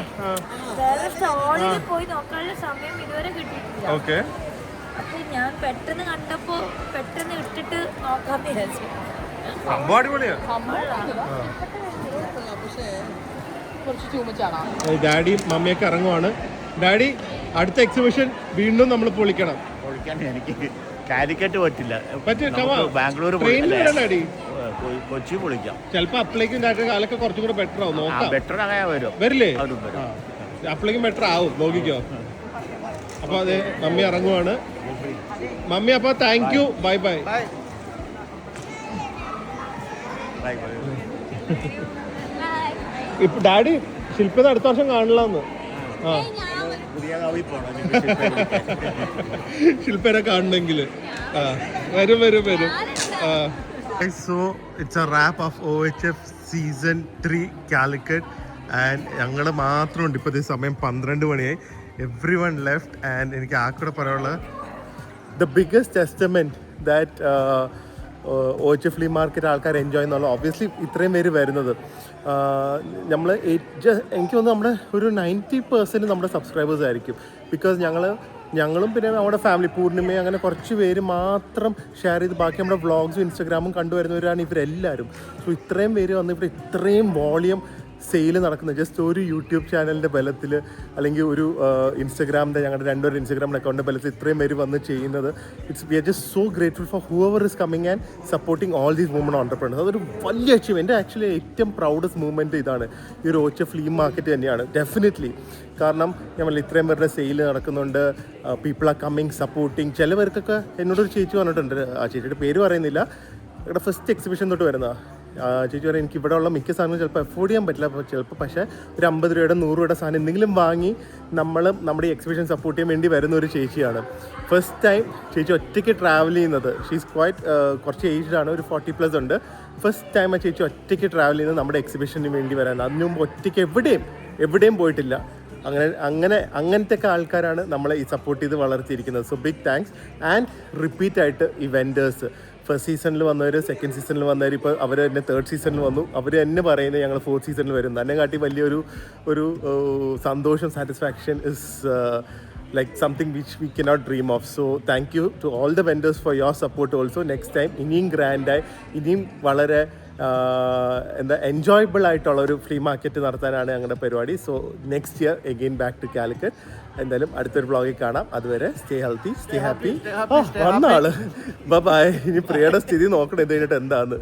പോയി നോക്കാനുള്ള സമയം ഇതുവരെ കിട്ടിയിട്ടില്ല. ഓക്കെ. അപ്പൊ ഞാൻ പെട്ടെന്ന് കണ്ടപ്പോ പെട്ടെന്ന് ഇട്ടിട്ട് നോക്കാന്ന് വിചാരിച്ചു. സംഭവം അടിപൊളിയാ. ഡാഡി മമ്മിയൊക്കെ ഇറങ്ങുവാണ്. ഡാഡി അടുത്ത എക്സിബിഷൻ വീണ്ടും നമ്മൾ പൊളിക്കണം. എനിക്ക് കാലിക്കറ്റ് പറ്റില്ല. ബാംഗ്ലൂർ ഡാഡി കൊച്ചി പൊളിക്കാം. ചിലപ്പോ അപ്പളേക്കും ഡാഡി കാലൊക്കെ കുറച്ചും കൂടെ ബെറ്റർ ആവും. നോക്കാം. ബെറ്റർ അങ്ങനെ വരും. വരില്ലേ? അപ്പളേക്കും ബെറ്റർ ആവും. നോക്കിക്കോ. അപ്പൊ അതെ മമ്മി ഇറങ്ങുവാണ്. മമ്മി അപ്പൊ താങ്ക് യു. Bye bye. ഇപ്പൊ ഡാഡി ശില്പത അടുത്ത വർഷം കാണില്ലെന്ന്. ശില്പനെ കാണണമെങ്കിൽ വരും വരും വരും. So it's a wrap of OHF season 3 Calicut. And ഞങ്ങൾ മാത്രമുണ്ട്. ഇപ്പോൾ ഈ സമയം 12 മണിയായി. Every one left. ആൻഡ് എനിക്ക് ആക്കൂടെ പറയാനുള്ളത് the biggest testament that OHF flea market ആൾക്കാർ എൻജോയ് എന്നുള്ള. ഒബ്വിയസ്ലി ഇത്രയും പേര് വരുന്നത് നമ്മൾ എനിക്ക് തോന്നുന്നു നമ്മുടെ ഒരു 90% നമ്മുടെ സബ്സ്ക്രൈബേഴ്സ് ആയിരിക്കും. ബിക്കോസ് ഞങ്ങളും പിന്നെ നമ്മുടെ ഫാമിലി പൂർണ്ണിമയും അങ്ങനെ കുറച്ച് പേര് മാത്രം ഷെയർ ചെയ്ത് ബാക്കി നമ്മുടെ വ്ളോഗ്സും ഇൻസ്റ്റാഗ്രാമും കണ്ടുവരുന്നവരാണ് ഇവരെല്ലാവരും. സോ ഇത്രയും പേര് വന്ന് ഇവിടെ ഇത്രയും വോളിയം സെയിൽ നടക്കുന്നത് ജസ്റ്റ് ഒരു യൂട്യൂബ് ചാനലിൻ്റെ ബലത്തിൽ അല്ലെങ്കിൽ ഒരു ഇൻസ്റ്റഗ്രാമിൻ്റെ ഞങ്ങളുടെ 2 ഇൻസ്റ്റഗ്രാം അക്കൗണ്ടിൻ്റെ ബലത്തിൽ ഇത്രയും പേര് വന്ന് ചെയ്യുന്നത്. We are just so grateful for whoever is coming and supporting all these women entrepreneurs. അതൊരു വലിയ അച്ചീവ്മെൻറ്റ്. ആക്ച്വലി ഏറ്റവും പ്രൗഡസ്റ്റ് മൂവ്മെൻറ്റ് ഇതാണ്. ഈ ഒരു OHF ഫ്ലീ മാർക്കറ്റ് തന്നെയാണ് ഡെഫിനറ്റ്ലി. കാരണം ഞങ്ങൾ ഇത്രയും പേരുടെ സെയിൽ നടക്കുന്നുണ്ട്. People are coming supporting. ചിലവർക്കൊക്കെ എന്നോടൊരു ചേച്ചി പറഞ്ഞിട്ടുണ്ട്, ആ ചേച്ചിയുടെ പേര് പറയുന്നില്ല, ഇവിടെ ഫസ്റ്റ് എക്സിബിഷൻ തൊട്ട് വരുന്ന ചേച്ചി പറയാം, എനിക്ക് ഇവിടെ ഉള്ള മിക്ക സാധനങ്ങളും ചിലപ്പോൾ അഫോർഡ് ചെയ്യാൻ പറ്റില്ല ചിലപ്പോൾ, പക്ഷേ ഒരു 50 രൂപയുടെ 100 രൂപയുടെ സാധനം എന്തെങ്കിലും വാങ്ങി നമ്മുടെ ഈ എക്സിബിഷൻ സപ്പോർട്ട് ചെയ്യാൻ വേണ്ടി വരുന്ന ഒരു ചേച്ചിയാണ്. ഫസ്റ്റ് ടൈം ചേച്ചി ഒറ്റയ്ക്ക് ട്രാവൽ ചെയ്യുന്നത്. ഷീസ് ക്വൈറ്റ് കുറച്ച് ഏജ്ഡാണ്, ഒരു 40+ ഉണ്ട്. ഫസ്റ്റ് ടൈം ആ ചേച്ചി ഒറ്റയ്ക്ക് ട്രാവൽ ചെയ്യുന്നത് നമ്മുടെ എക്സിബിഷന് വേണ്ടി വരാൻ. അതിനു മുമ്പ് ഒറ്റയ്ക്ക് എവിടെയും പോയിട്ടില്ല. അങ്ങനത്തെ ഒക്കെ ആൾക്കാരാണ് നമ്മളെ ഈ സപ്പോർട്ട് ചെയ്ത് വളർത്തിയിരിക്കുന്നത്. So big thanks. And repeat ആയിട്ട് ഈ വെൻഡേഴ്സ് ഫസ്റ്റ് സീസണിൽ വന്നവർ, സെക്കൻഡ് സീസണിൽ വന്നവർ, ഇപ്പോൾ അവർ തന്നെ 3rd സീസണിൽ വന്നു. അവർ തന്നെ പറയുന്നത് ഞങ്ങൾ 4th സീസണിൽ വരും. തന്നെ കാട്ടി വലിയൊരു സന്തോഷം, satisfaction is like something which we cannot dream of. So thank you to all the vendors for your support also. Next time ഇനിയും ഗ്രാൻഡായി, ഇനിയും വളരെ എന്താ എൻജോയബിൾ ആയിട്ടുള്ള ഒരു ഫ്ലീ മാർക്കറ്റ് നടത്താനാണ് ഞങ്ങളുടെ പരിപാടി. So next year again back to Calicut. എന്തായാലും അടുത്തൊരു വ്ളോഗിൽ കാണാം. അതുവരെ സ്റ്റേ ഹെൽത്തി, സ്റ്റേ ഹാപ്പി. വന്ന ആള് ബൈ. ഇനി പ്രിയയുടെ സ്ഥിതി നോക്കണം ഇത് കഴിഞ്ഞിട്ട് എന്താന്ന്.